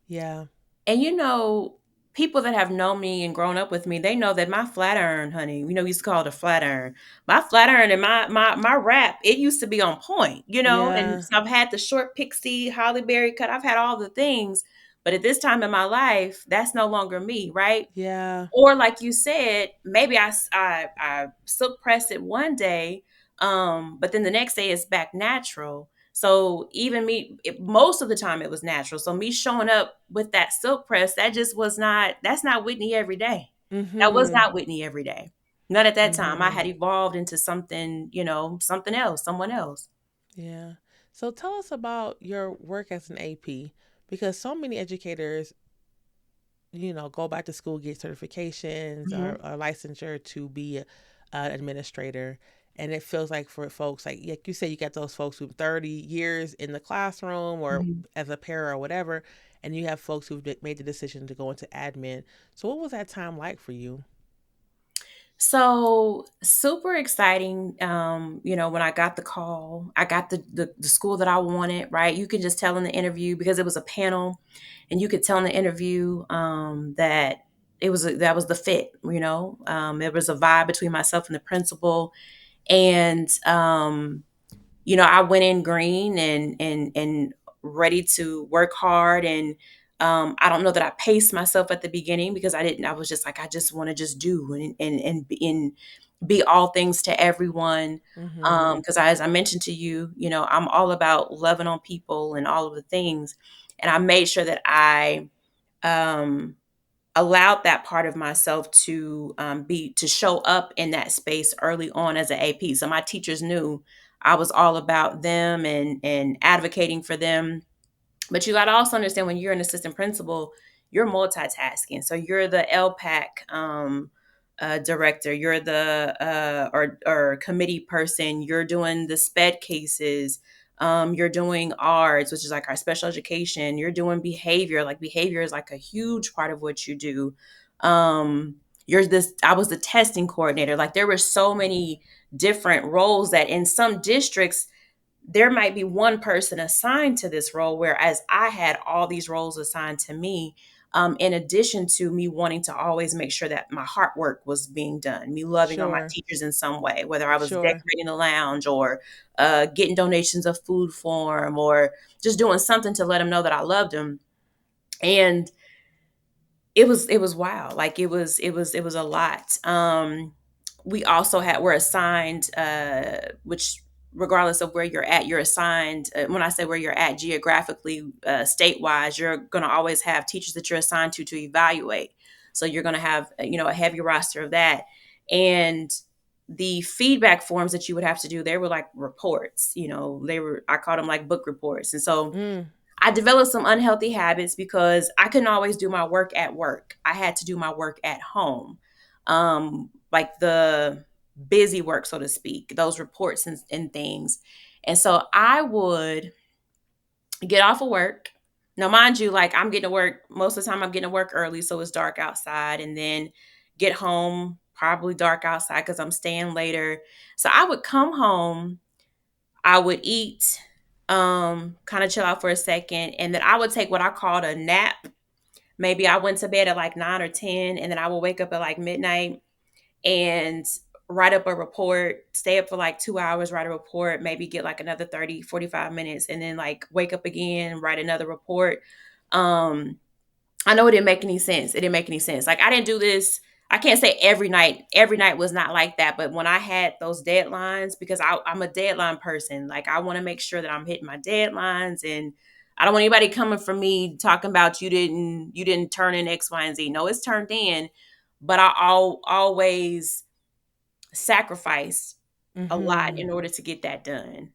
Yeah.
And people that have known me and grown up with me, they know that my flat iron, honey, we used to call it a flat iron. My flat iron and my wrap, it used to be on point. And
Yeah.
so I've had the short pixie, holly berry cut, I've had all the things. But at this time in my life, that's no longer me, right?
Yeah.
Or like you said, maybe I silk press it one day, but then the next day it's back natural. So even most of the time it was natural. So me showing up with that silk press, that's not Whitney every day. That was
Mhm.
not Whitney every day. Not at that time. I
Mhm.
had evolved into something, something else, someone else.
Yeah. So tell us about your work as an AP, because so many educators, go back to school, get certifications or licensure to be an administrator. And it feels like for folks, like you said, you got those folks who 30 years in the classroom or
Mhm.
as a para or whatever, and you have folks who've made the decision to go into admin. So what was that time like for you?
So super exciting. When I got the call, I got the school that I wanted, right? You can just tell in the interview because it was a panel, and you could tell in the interview that that was the fit. There was a vibe between myself and the principal. And I went in green and ready to work hard. And I don't know that I paced myself at the beginning because I didn't. I was just like, I just want to just do and be all things to everyone.
Mm-hmm.
Because as I mentioned to you, I'm all about loving on people and all of the things. And I made sure that I um, allowed that part of myself to show up in that space early on as an AP. So my teachers knew I was all about them and advocating for them. But you got to also understand when you're an assistant principal, you're multitasking. So you're the LPAC director, you're the or committee person, you're doing the SPED cases. You're doing arts, which is like our special education. You're doing behavior. Like behavior is like a huge part of what you do. Um, I was the testing coordinator. Like there were so many different roles that in some districts there might be one person assigned to this role, whereas I had all these roles assigned to me. In addition to me wanting to always make sure that my heart work was being done, me loving on my
Sure.
teachers in some way, whether I was
Sure.
decorating the lounge or getting donations of food for them or just doing something to let them know that I loved them. And it was wild. Like it was a lot. We also we're assigned, which regardless of where you're assigned. When I say where you're at geographically, state wise, you're going to always have teachers that you're assigned to evaluate. So you're going to have a heavy roster of that, and the feedback forms that you would have to do, they were like reports. I called them like book reports, and so
Mm.
I developed some unhealthy habits because I couldn't always do my work at work. I had to do my work at home. Like the busy work, so to speak, those reports and things. And so I would get off of work. Now, mind you, like I'm getting to work, most of the time I'm getting to work early, so it's dark outside, and then get home, probably dark outside because I'm staying later. So I would come home, I would eat, kind of chill out for a second, and then I would take what I called a nap. Maybe I went to bed at like 9 or 10, and then I would wake up at like midnight and write up a report, stay up for like 2 hours, write a report, maybe get like another 30, 45 minutes, and then like wake up again, write another report. Um, I know it didn't make any sense. It didn't make any sense. Like I didn't do this. I can't say every night. Every night was not like that. But when I had those deadlines, because I'm a deadline person, like I want to make sure that I'm hitting my deadlines, and I don't want anybody coming from me talking about you didn't turn in X, Y, and Z. No, it's turned in, but always sacrificed a lot
Mm-hmm.
in order to get that done.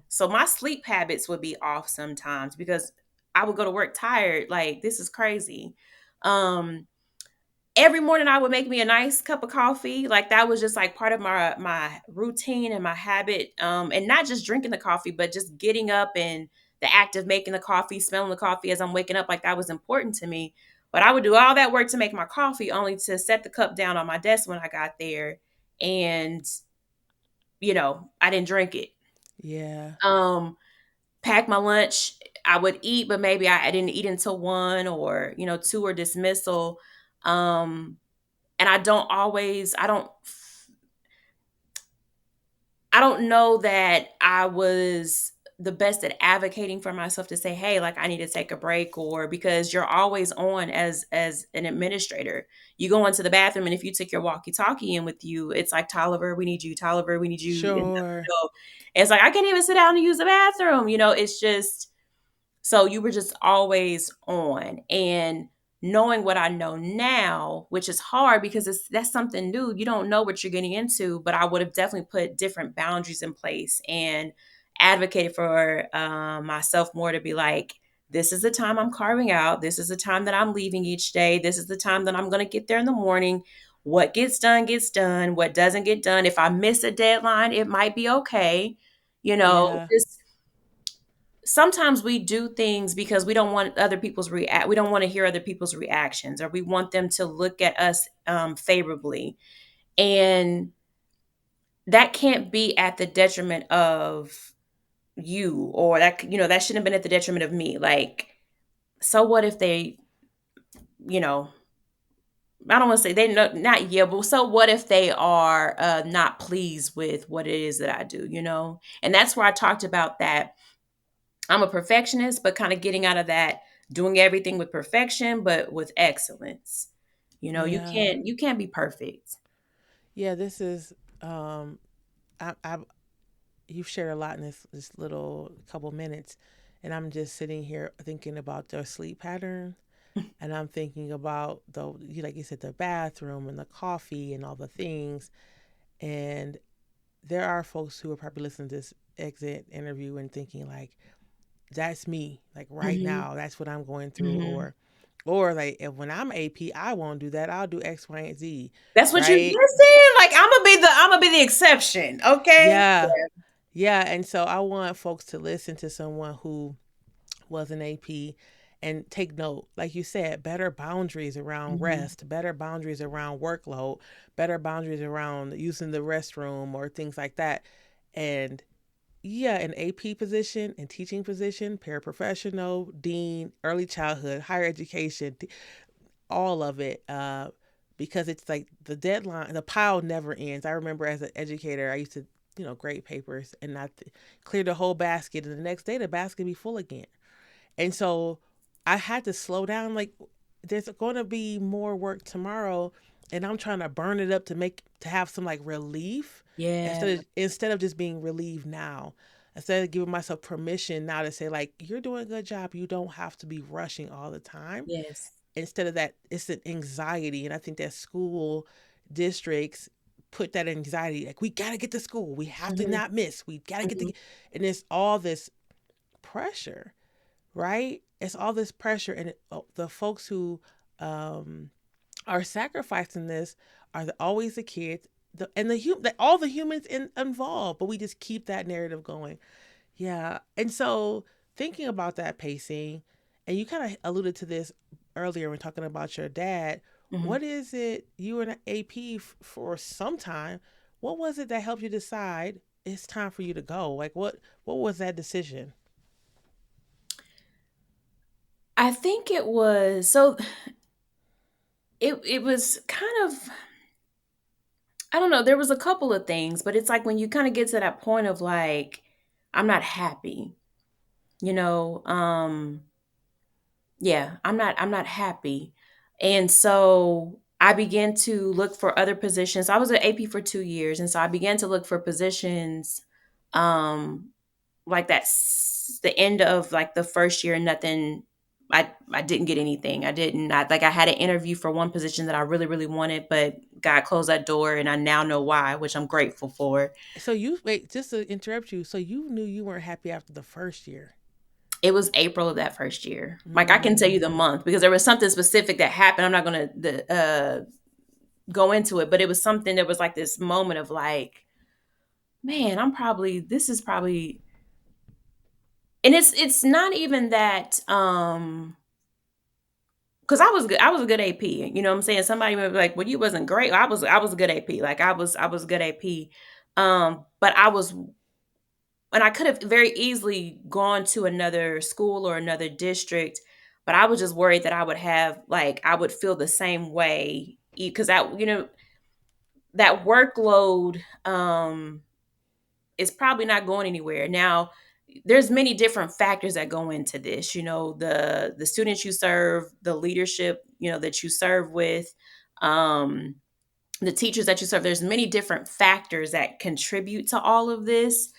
So my sleep habits would be off sometimes because I would go to work tired. Like this is crazy. Um, every morning I would make me a nice cup of coffee. Like that was just like part of my routine and my habit. And not just drinking the coffee, but just getting up and the act of making the coffee, smelling the coffee as I'm waking up. Like that was important to me. But I would do all that work to make my coffee, only to set the cup down on my desk when I got there, and I didn't drink it.
Yeah.
Um, pack my lunch. I would eat, but maybe I didn't eat until 1 or, 2 or dismissal. Um, and I don't know that I was the best at advocating for myself to say, hey, like I need to take a break, or because you're always on as an administrator. You go into the bathroom, and if you took your walkie-talkie in with you, it's like, Tolliver, we need you, Tolliver, we need you. And,
Sure.
it's like I can't even sit down and use the bathroom. It's just, so you were just always on. And knowing what I know now, which is hard because that's something new. You don't know what you're getting into, but I would have definitely put different boundaries in place and advocated for myself more, to be like, this is the time I'm carving out. This is the time that I'm leaving each day. This is the time that I'm going to get there in the morning. What gets done gets done. What doesn't get done, if I miss a deadline, it might be okay.
Yeah.
Just sometimes we do things because we don't want we don't want to hear other people's reactions, or we want them to look at us favorably, and that can't be at the detriment of you, or that shouldn't have been at the detriment of me. Like, so what if they, you know I don't want to say they know, not yeah, but so what if they are not pleased with what it is that I do, and that's where I talked about that I'm a perfectionist, but kind of getting out of that, doing everything with perfection, but with excellence. You
Yeah.
can't be perfect.
Yeah. This is um I you've shared a lot in this little couple minutes, and I'm just sitting here thinking about their sleep pattern, and I'm thinking about like you said, the bathroom and the coffee and all the things. And there are folks who are probably listening to this exit interview and thinking like, that's me, like right
Hmm.
now, that's what I'm going through.
Hmm.
Or like, if when I'm AP, I won't do that, I'll do X, Y, and Z.
That's what you
Right.
just said. Like I'm gonna be the exception. Okay.
Yeah. Yeah, and so I want folks to listen to someone who was an AP and take note. Like you said, better boundaries around
Hmm.
rest, better boundaries around workload, better boundaries around using the restroom or things like that. And yeah, an AP position and teaching position, paraprofessional, dean, early childhood, higher education, all of it. Because it's like the deadline, the pile never ends. I remember as an educator, I used to, grade papers and not clear the whole basket, and the next day the basket be full again. And so I had to slow down. Like, there's going to be more work tomorrow, and I'm trying to burn it up to have some like relief
Yeah.
instead of just being relieved now. Instead of giving myself permission now to say like you're doing a good job, you don't have to be rushing all the time.
Yes.
Instead of that, it's an anxiety, and I think that school districts put that anxiety like we gotta get to school, we have to
Hmm.
not miss, we gotta get
Hmm.
to, and it's all this pressure, right? It's all this pressure, and the folks who um, are sacrificing this are always the kids, all the humans involved. But we just keep that narrative going. Yeah, and so thinking about that pacing, and you kind of alluded to this earlier when talking about your dad.
Hmm.
What is it you were an AP for some time? What was it that helped you decide it's time for you to go? Like what was that decision?
I think it was so. It was kind of, I don't know. There was a couple of things, but it's like when you kind of get to that point of like, I'm not happy. You know, yeah, I'm not happy. And so I began to look for other positions. I was an AP for 2 years, and so I began to look for positions um like the end of like the first year. Nothing, I didn't get anything. I had an interview for one position that I really really wanted, but God closed that door, and I now know why, which I'm grateful for.
So you wait, just to interrupt you. So you knew you weren't happy after the first year.
It was April of that first year. Like, I can tell you
Mm.
the month because there was something specific that happened. I'm not going to go into it, but it was something that was like this moment of like, man, this is probably, and it's not even that, because I was a good AP. You know what I'm saying? Somebody might be like, well, you wasn't great. I was a good AP. Like, I was a good AP. But I could have very easily gone to another school or another district, but I was just worried that I would feel the same way because that workload is probably not going anywhere. Now, there's many different factors that go into this. The students you serve, the leadership, that you serve with, um, the teachers that you serve. There's many different factors that contribute to all of this.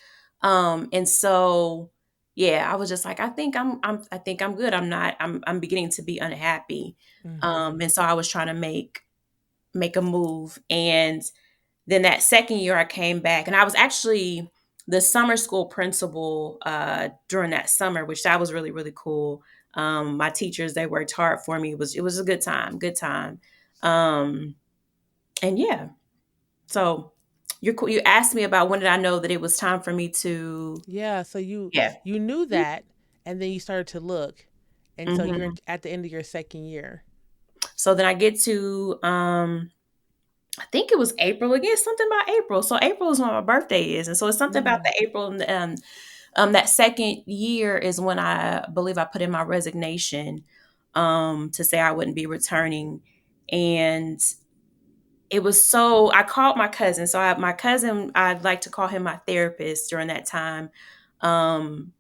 And so yeah, I was just like, I think I'm good. I'm beginning to be unhappy.
Mm-hmm.
And so I was trying to make a move. And then that second year I came back, and I was actually the summer school principal during that summer, which that was really, really cool. My teachers, they worked hard for me. It was a good time, good time. Um, and yeah, so you asked me about when did I know that it was time for me to,
Yeah. So you
yeah.
you knew that, and then you started to look, and so you're
Hmm.
at the end of your second year.
So then I get to, I think it was April again, something about April. So April is when my birthday is, and so it's something about
Mm.
the April. And that second year is when I believe I put in my resignation, to say I wouldn't be returning. And it was so, I called my cousin. So my cousin, I'd like to call him my therapist during that time. Um,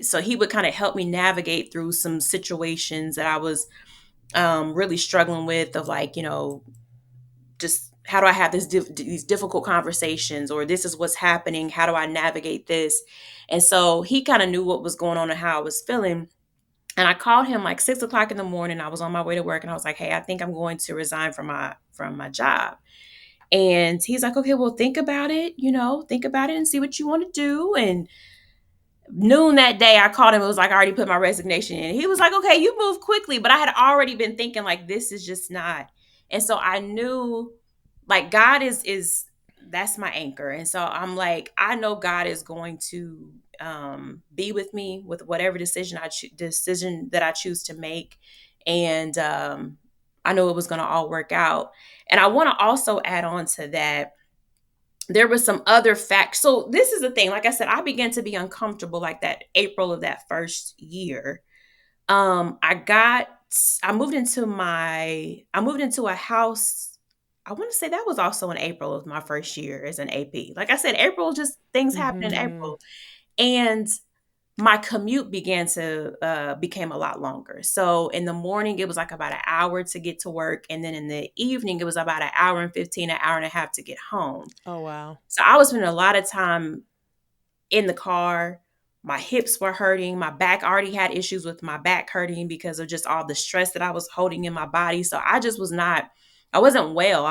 so he would kind of help me navigate through some situations that I was really struggling with, of like, just how do I have these difficult conversations, or this is what's happening. How do I navigate this? And so he kind of knew what was going on and how I was feeling. And I called him like 6 o'clock in the morning. I was on my way to work, and I was like, "Hey, I think I'm going to resign from my job." And he's like, "Okay, well, think about it. Think about it and see what you want to do." And noon that day, I called him. It was like I already put my resignation in. He was like, "Okay, you move quickly," but I had already been thinking like, this is just not. And so I knew, like, God is that's my anchor. And so I'm like, I know God is going to be with me with whatever decision that I choose to make. And I know it was going to all work out. And I want to also add on to that, there was some other facts. So this is the thing. Like I said, I began to be uncomfortable like that April of that first year. I got I moved into a house. I want to say that was also in April of my first year as an AP. Like I said, April, just things happen in
Mm-hmm.
April. And my commute became a lot longer. So in the morning it was like about an hour to get to work, and then in the evening it was about an hour and 15, an hour and a half to get home.
Oh, wow.
So I was spending a lot of time in the car. My hips were hurting. My back, I already had issues with my back hurting because of just all the stress that I was holding in my body. So I just was not, I wasn't well.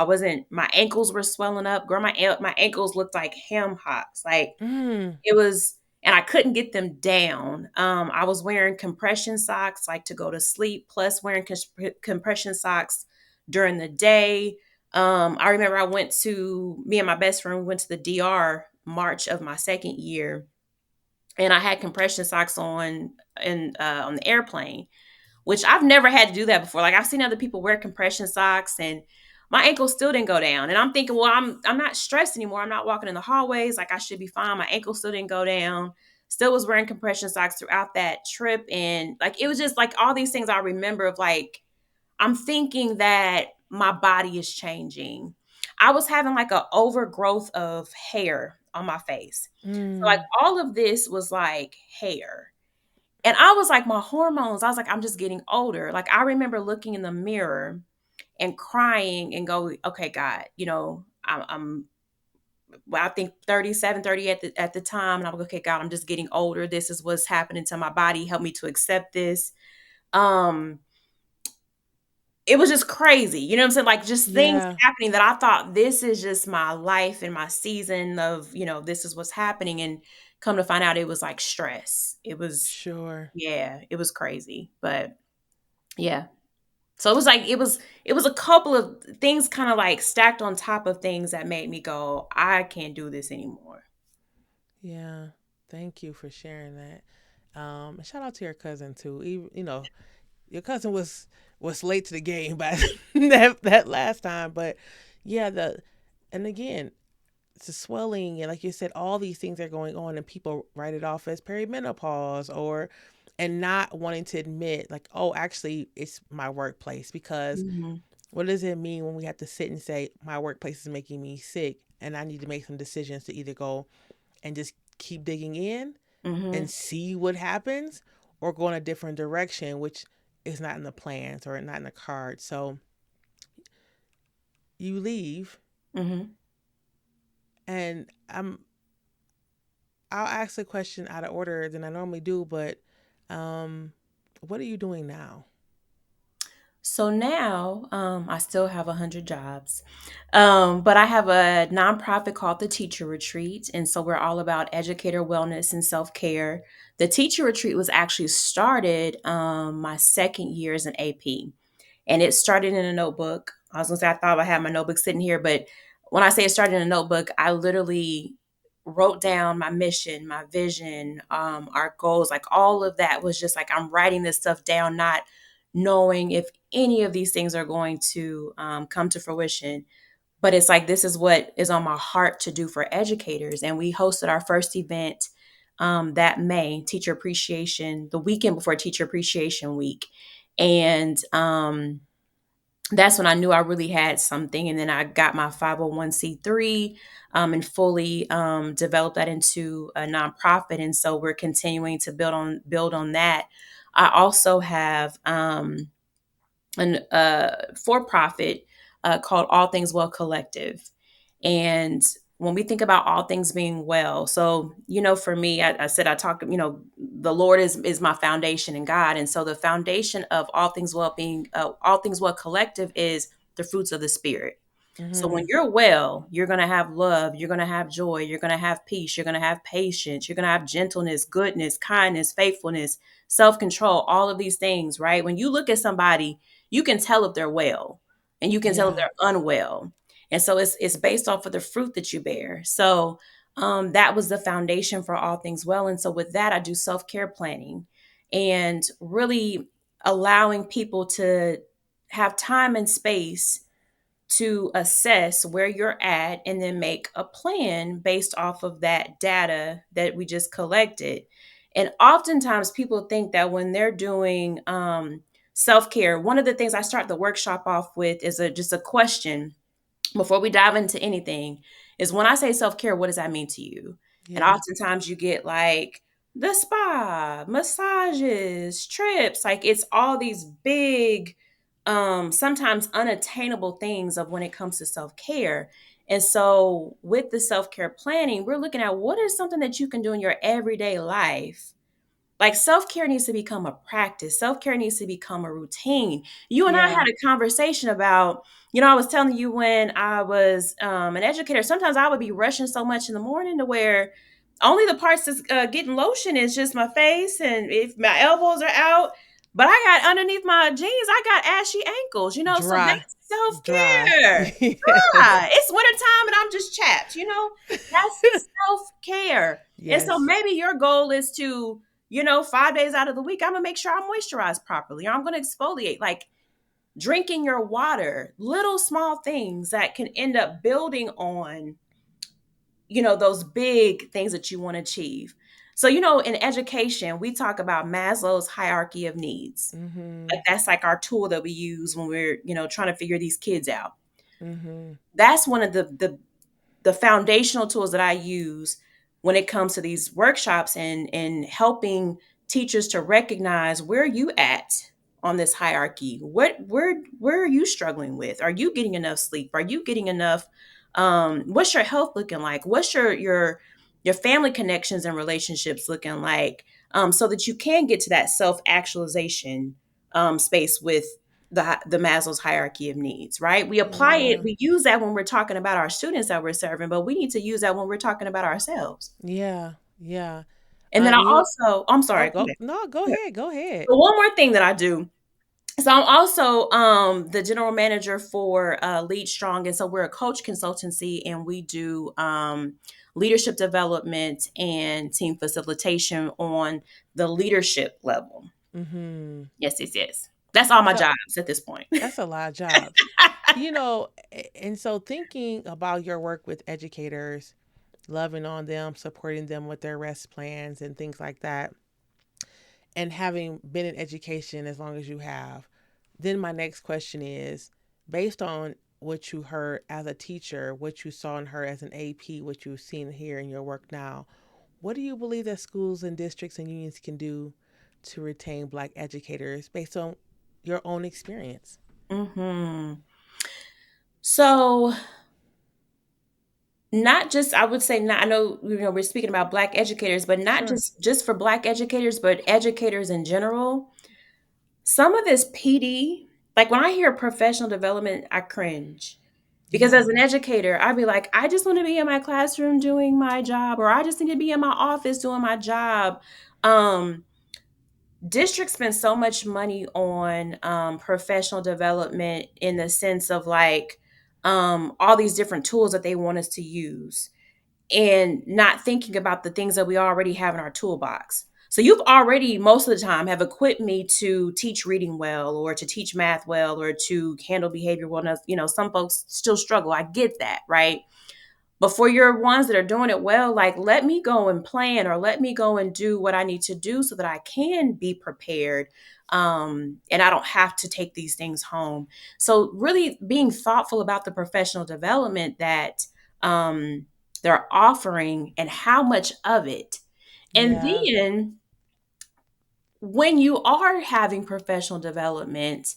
My ankles were swelling up. Girl, my ankles looked like ham hocks. Like
Mm.
it was, and I couldn't get them down. I was wearing compression socks like to go to sleep, plus wearing compression socks during the day. I remember me and my best friend went to the DR March of my second year, and I had compression socks on the airplane, which I've never had to do that before. Like I've seen other people wear compression socks, and my ankles still didn't go down. And I'm thinking, well, I'm not stressed anymore. I'm not walking in the hallways. Like I should be fine. My ankle still didn't go down. Still was wearing compression socks throughout that trip. And like it was just like all these things I remember of like, I'm thinking that my body is changing. I was having like an overgrowth of hair on my face. So like
Mm.
all of this was like hair. And I was like, my hormones, I was like, I'm just getting older. Like I remember looking in the mirror and crying and go, okay, God, I'm well, I think 37, 30 at the time. And I'm like, okay, God, I'm just getting older. This is what's happening to my body. Help me to accept this. Um, it was just crazy. You know what I'm saying? Like just things
Yeah,
happening that I thought this is just my life and my season of, this is what's happening. And come to find out it was like stress. It was,
sure.
yeah, it was crazy. But yeah. So it was like it was a couple of things kind of like stacked on top of things that made me go, I can't do this anymore.
Yeah. Thank you for sharing that. And shout out to your cousin too. Even, your cousin was late to the game by that last time, but yeah, and again, it's a swelling and like you said, all these things are going on, and people write it off as perimenopause or and not wanting to admit like, oh, actually, it's my workplace. Because
Mhm.
what does it mean when we have to sit and say my workplace is making me sick and I need to make some decisions to either go and just keep digging in and
Mhm.
see what happens, or go in a different direction, which is not in the plans or not in the cards. So you leave,
Mhm.
and I'll ask the question out of order than I normally do, but um, what are you doing now?
So now, I still have 100 jobs, but I have a nonprofit called the Teacher Retreat, and so we're all about educator wellness and self care. The Teacher Retreat was actually started my second year as an AP, and it started in a notebook. I was gonna say I thought I had my notebook sitting here, but when I say it started in a notebook, I literally wrote down my mission, my vision, our goals, like all of that was just like I'm writing this stuff down, not knowing if any of these things are going to come to fruition. But it's like this is what is on my heart to do for educators, and we hosted our first event that May, Teacher Appreciation, the weekend before Teacher Appreciation Week, and that's when I knew I really had something. And then I got my 501(c)(3) and fully developed that into a nonprofit. And so we're continuing to build on that. I also have an for profit called All Things Well Collective. And when we think about all things being well, so for me, I said I talk, the Lord is my foundation and God, and so the foundation of All Things Well Collective is the fruits of the Spirit. So when
Mm-hmm.
you're well, you're going to have love, you're going to have joy, you're going to have peace, you're going to have patience, you're going to have gentleness, goodness, kindness, faithfulness, self-control, all of these things, right? When you look at somebody, you can tell if they're well and you can tell if
Yeah.
they're unwell. And so it's based off of the fruit that you bear. So that was the foundation for all things well. And so with that, I do self-care planning and really allowing people to have time and space to assess where you're at and then make a plan based off of that data that we just collected. And oftentimes people think that when they're doing self-care, one of the things I start the workshop off with is just a question before we dive into anything is when I say self-care, what does that mean to you? And
Yeah.
oftentimes you get like the spa, massages, trips, like it's all these big, sometimes unattainable things of when it comes to self-care. And so with the self-care planning, we're looking at what is something that you can do in your everyday life. Like self-care needs to become a practice. Self-care needs to become a routine. You and I
Yeah.
had a conversation about, I was telling you when I was an educator, sometimes I would be rushing so much in the morning to where only the parts that's getting lotion is just my face and if my elbows are out. But I got underneath my jeans, I got ashy ankles, so
Dry.
that's
Dry.
self-care.
Yes.
It's wintertime and I'm just chapped. That's self-care. And so
Yes.
maybe your goal is to 5 days out of the week, I'm gonna make sure I moisturize properly, or I'm gonna exfoliate, like drinking your water, little small things that can end up building on, those big things that you want to achieve. So, in education, we talk about Maslow's hierarchy of needs.
Mhm.
Like that's like our tool that we use when we're, trying to figure these kids out.
Mhm.
That's one of the foundational tools that I use when it comes to these workshops and helping teachers to recognize where you at on this hierarchy. Where are you struggling with? Are you getting enough sleep? Are you getting enough what's your health looking like? What's your family connections and relationships looking like? So that you can get to that self-actualization space with the Maslow's hierarchy of needs, right? We apply it,
Yeah.
we use that when we're talking about our students that we're serving, but we need to use that when we're talking about ourselves.
Yeah. Yeah.
And then I
And you
also, I'm
oh,
sorry, go
go
ahead.
no, go
Go ahead.
ahead. Go ahead.
So one more thing that I do. So I'm also the general manager for Lead Strong, and so we're a coach consultancy, and we do leadership development and team facilitation on the leadership level.
Mhm.
Yes, yes, yes. That's all my
So
jobs at this point.
that's a lot of jobs. And so thinking about your work with educators, loving on them, supporting them with their rest plans and things like that, and having been in education as long as you have, then my next question is based on what you heard as a teacher, what you saw in her as an AP, what you've seen here in your work now, what do you believe that schools and districts and unions can do to retain Black educators based on your own experience?
Hmm. So not just, I would say, not, I know, we're speaking about Black educators, but not
Sure.
just for Black educators, but educators in general. Some of this PD, like when I hear professional development, I cringe. Because
Yeah.
as an educator, I'd be like, I just want to be in my classroom doing my job, or I just need to be in my office doing my job. Um, Districts spend so much money on professional development in the sense of like all these different tools that they want us to use and not thinking about the things that we already have in our toolbox. So you've already most of the time have equipped me to teach reading well or to teach math well or to handle behavior well. Now, some folks still struggle. I get that, right? But for your ones that are doing it well, like let me go and plan or let me go and do what I need to do so that I can be prepared. And I don't have to take these things home. So really being thoughtful about the professional development that they're offering and how much of it. And
Yeah.
then when you are having professional development,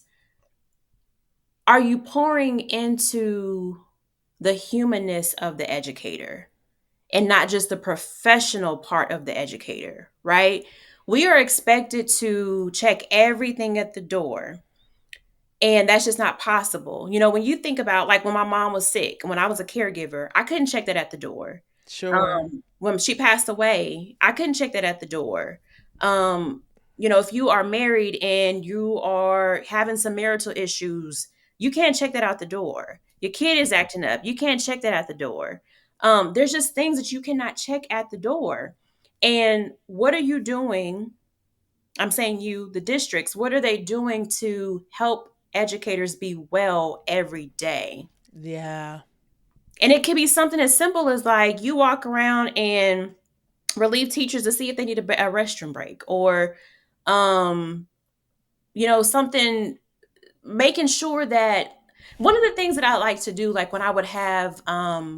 are you pouring into the humanness of the educator? And not just the professional part of the educator, right? We are expected to check everything at the door. And that's just not possible. When you think about like when my mom was sick, when I was a caregiver, I couldn't check that at the door.
Sure.
When she passed away, I couldn't check that at the door. Um, if you are married and you are having some marital issues, you can't check that out the door. Your kid is acting up. You can't check that at the door. There's just things that you cannot check at the door. And what are you doing? I'm saying you, the districts, what are they doing to help educators be well every day?
Yeah.
And it could be something as simple as like you walk around and relieve teachers to see if they need a restroom break, or um something, making sure that one of the things that I like to do, like when I would have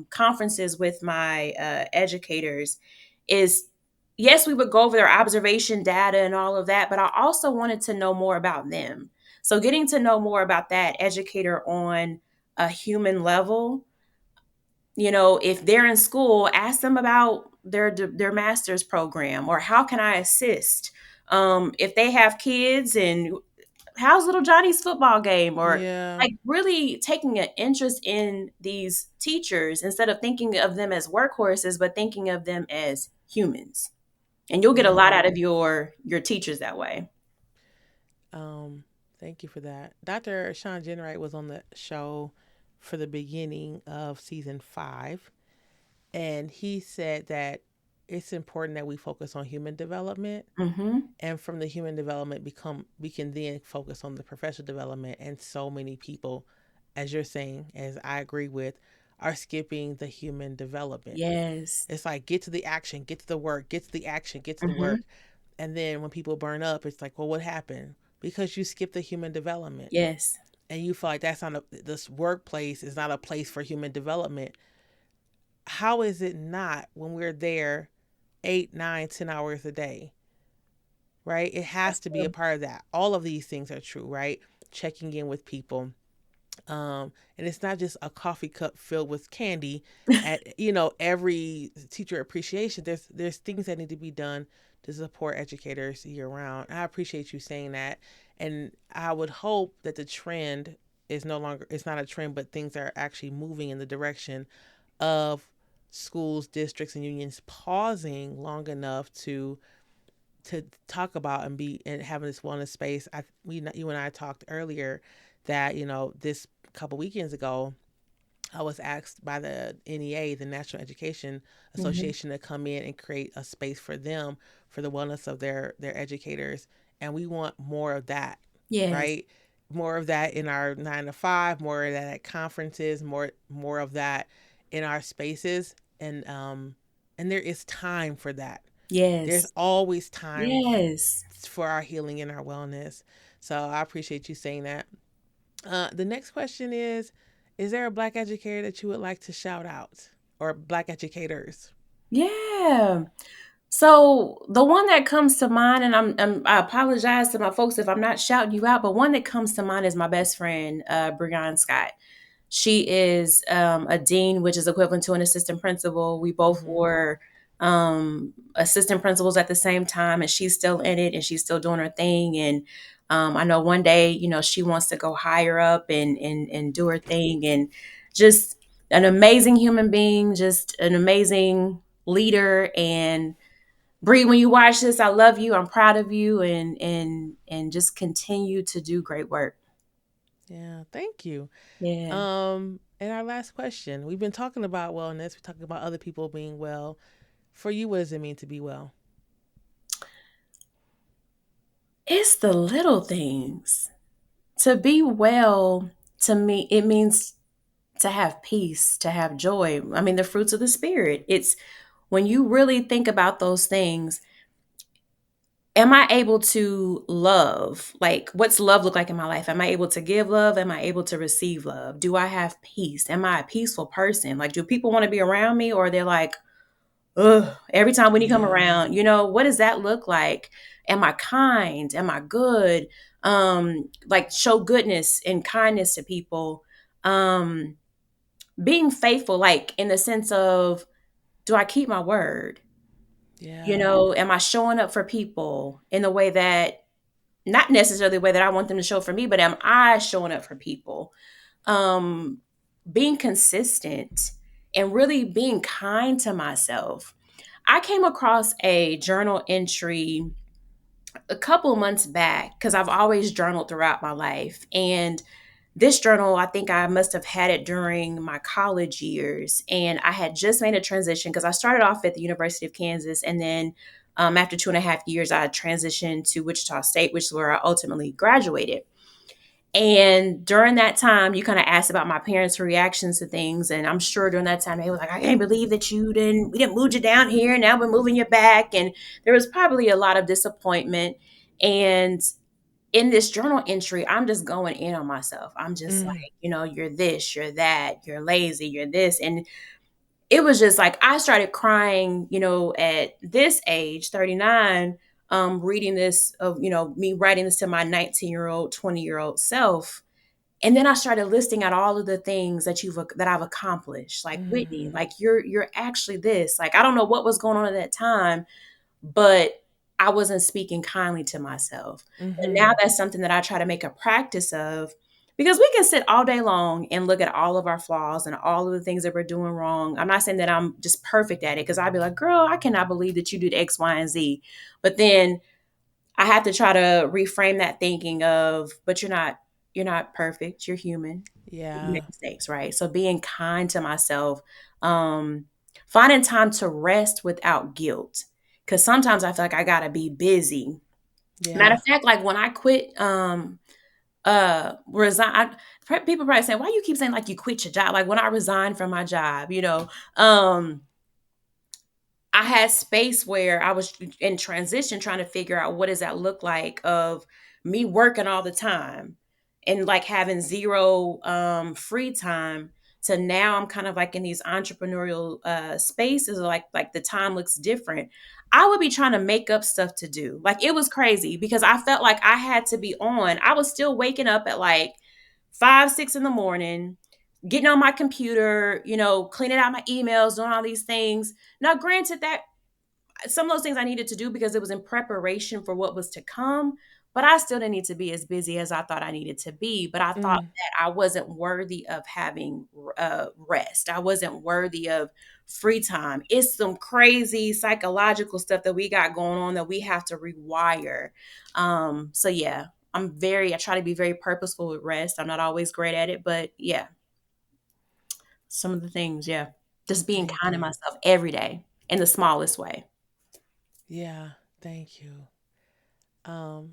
conferences with my educators, is yes, we would go over their observation data and all of that, but I also wanted to know more about them. So getting to know more about that educator on a human level, if they're in school, ask them about their master's program, or how can I assist? If they have kids, and how's little Johnny's football game, or
Yeah.
like really taking an interest in these teachers instead of thinking of them as workhorses, but thinking of them as humans. And you'll get a lot
Yeah.
out of your teachers that way.
Um, Thank you for that. Dr. Sean Jenright was on the show for the beginning of season 5, and he said that it's important that we focus on human development,
Mm-hmm.
and from the human development become we can then focus on the professional development. And so many people, as you're saying, as I agree with, are skipping the human development.
Yes.
It's like get to the action, get to the work, get to the action, get to the
Mm-hmm.
work. And then when people burn up, it's like, well, what happened? Because you skipped the human development.
Yes.
And you feel like that's not this workplace is not a place for human development. How is it not when we're there 8, 9, 10 hours a day? Right? It has
That's
to be a
true.
part of that. All of these things are true, right? Checking in with people. And it's not just a coffee cup filled with candy at every teacher appreciation. There's things that need to be done to support educators year round. I appreciate you saying that, and I would hope that the trend is no longer, it's not a trend, but things are actually moving in the direction of schools, districts, and unions pausing long enough to talk about and be and having this wellness space. You and I talked earlier that this couple weekends ago, I was asked by the NEA, the National Education
Mm-hmm.
Association, to come in and create a space for them for the wellness of their educators, and we want more of that,
Yes.
right? More of that in our 9 to 5, more of that at conferences, more of that in our spaces, and there is time for that. There's
Yes.
always time
Yes.
for our healing and our wellness. So I appreciate you saying that. The next question is there a Black educator that you would like to shout out, or Black educators?
Yeah. So the one that comes to mind, and I apologize to my folks if I'm not shouting you out, but one that comes to mind is my best friend, Brianne Scott. She is a dean, which is equivalent to an assistant principal. We both
Mm-hmm.
were assistant principals at the same time, and she's still in it and she's still doing her thing. And I know one day, she wants to go higher up and do her thing. And just an amazing human being, just an amazing leader. And Bree, when you watch this, I love you. I'm proud of you, and just continue to do great work.
Yeah, thank you.
Yeah.
And our last question. We've been talking about wellness. We're talking about other people being well. For you, what does it mean to be well?
It's the little things. To be well, to me, it means to have peace, to have joy. I mean, the fruits of the spirit. It's when you really think about those things, am I able to love? Like, what's love look like in my life? Am I able to give love? Am I able to receive love? Do I have peace? Am I a peaceful person? Like, do people want to be around me, or they're like, ugh, every time when you come
Yeah.
around, what does that look like? Am I kind? Am I good? Like show goodness and kindness to people. Um, Being faithful, like in the sense of, do I keep my word?
Yeah.
Am I showing up for people in the way that, not necessarily the way that I want them to show up for me, but am I showing up for people? Um, Being consistent and really being kind to myself. I came across a journal entry a couple of months back because I've always journaled throughout my life. And this journal, I think I must have had it during my college years. And I had just made a transition because I started off at the University of Kansas. And then after 2.5 years, I transitioned to Wichita State, which is where I ultimately graduated. And during that time, you kind of asked about my parents' reactions to things. And I'm sure during that time, they were like, I can't believe that we didn't move you down here. Now we're moving you back. And there was probably a lot of disappointment. And in this journal entry, I'm just going in on myself. I'm just like,
Mm,
you're this, you're that, you're lazy, you're this. And it was just like I started crying, at this age, 39, reading this of, me writing this to my 19-year-old, 20-year-old self. And then I started listing out all of the things that I've accomplished. Like, Whitney,
mm,
like you're actually this. Like, I don't know what was going on at that time, but I wasn't speaking kindly to myself. And now
mm-hmm.
that's something that I try to make a practice of, because we can sit all day long and look at all of our flaws and all of the things that we're doing wrong. I'm not saying that I'm just perfect at it, because I'd be like, girl, I cannot believe that you did X, Y, and Z. But then I have to try to reframe that thinking of, but you're not perfect. You're human. You
Yeah.
make mistakes, right? So being kind to myself, um, finding time to rest without guilt. Cause sometimes I feel like I gotta be busy. Matter
Yeah.
of fact, like when I quit, resign, people probably saying, why you keep saying like you quit your job? Like when I resigned from my job, um, I had space where I was in transition trying to figure out what does that look like of me working all the time and like having zero free time, to now I'm kind of like in these entrepreneurial spaces, like the time looks different. I would be trying to make up stuff to do. Like it was crazy because I felt like I had to be on. I was still waking up at like 5, 6 in the morning, getting on my computer, cleaning out my emails, doing all these things. Now, granted, that some of those things I needed to do because it was in preparation for what was to come, but I still didn't need to be as busy as I thought I needed to be. But I thought
Mm,
that I wasn't worthy of having rest. I wasn't worthy of free time. It's some crazy psychological stuff that we got going on that we have to rewire. So yeah, I try to be very purposeful with rest. I'm not always great at it, but yeah, some of the things, yeah. Just being
thank
kind to
you.
myself every day in the smallest way.
Yeah. Thank you. Um,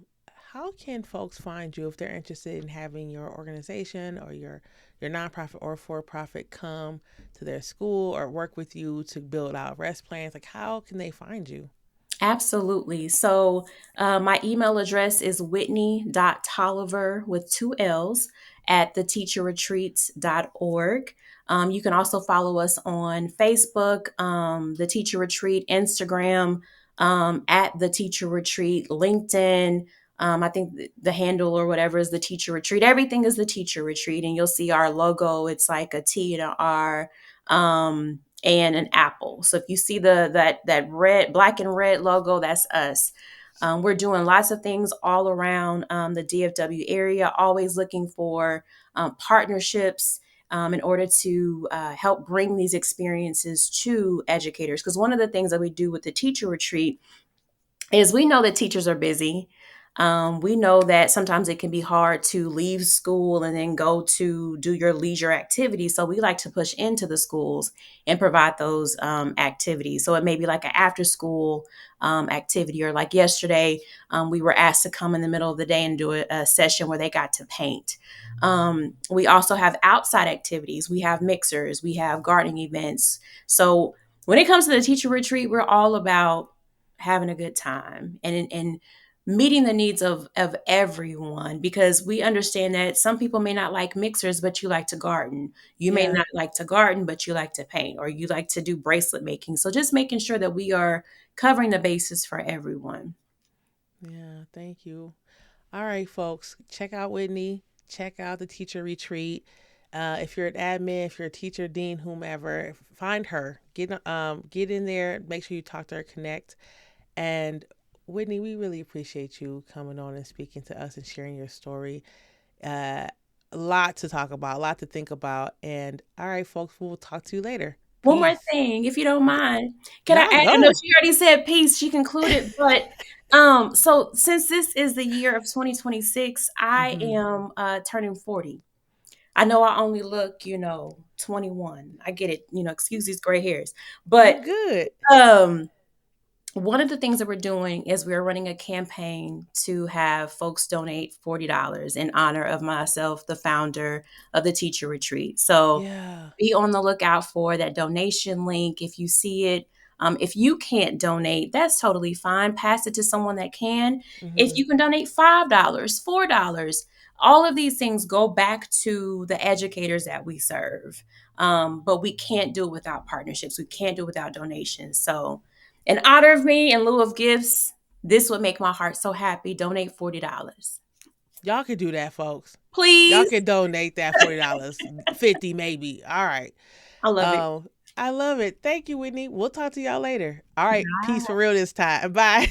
how can folks find you if they're interested in having your organization or your nonprofit or for profit come to their school or work with you to build out rest plans? Like, how can they find you?
Absolutely. So my email address is whitney.tolliver with two L's at theteacherretreats.org. You can also follow us on Facebook, The Teacher Retreat, Instagram, at The Teacher Retreat, LinkedIn. I think the handle or whatever is The Teacher Retreat. Everything is The Teacher Retreat. And you'll see our logo. It's like a T and an R. And an apple. So if you see that red, black and red logo, that's us. We're doing lots of things all around the DFW area, always looking for partnerships in order to help bring these experiences to educators. Because one of the things that we do with the teacher retreat is we know that teachers are busy. We know that sometimes it can be hard to leave school and then go to do your leisure activities. So we like to push into the schools and provide those activities. So it may be like an after school activity, or like yesterday, we were asked to come in the middle of the day and do a session where they got to paint. We also have outside activities. We have mixers, we have gardening events. So when it comes to the teacher retreat, we're all about having a good time and meeting the needs of everyone, because we understand that some people may not like mixers but you like to garden, you may
Yeah.
not like to garden but you like to paint, or you like to do bracelet making. So just making sure that we are covering the bases for everyone.
Yeah. Thank you. All right, folks, check out Whitney. Check out the teacher retreat. If you're an admin, if you're a teacher, dean, whomever, find her. Get in there. Make sure you talk to her, connect. And Whitney, we really appreciate you coming on and speaking to us and sharing your story. Uh, a lot to talk about, a lot to think about. And all right, folks, we'll talk to you later.
One more
Peace.
thing, if you don't mind. Can I
Yeah,
add? I know
go.
she already said peace, she concluded, but so since this is the year of 2026, I
Hmm.
am turning 40. I know I only look, 21. I get it, excuse these gray hairs.
You
But
good.
um one of the things that we're doing is we're running a campaign to have folks donate $40 in honor of myself, the founder of the teacher retreat. So
Yeah.
be on the lookout for that donation link if you see it. If you can't donate, that's totally fine. Pass it to someone that can. If
Hmm.
you can donate $5, $4, all of these things go back to the educators that we serve. But we can't do it without partnerships. We can't do it without donations. So, in honor of me, in lieu of gifts, this would make my heart so happy. Donate $40.
Y'all can do that, folks. Y'all
Please.
can donate that $40, 50 maybe. All right.
I love it.
Um, I love it. Thank you, Whitney. We'll talk to y'all later. All right. Peace
Bye.
for real this time. Bye.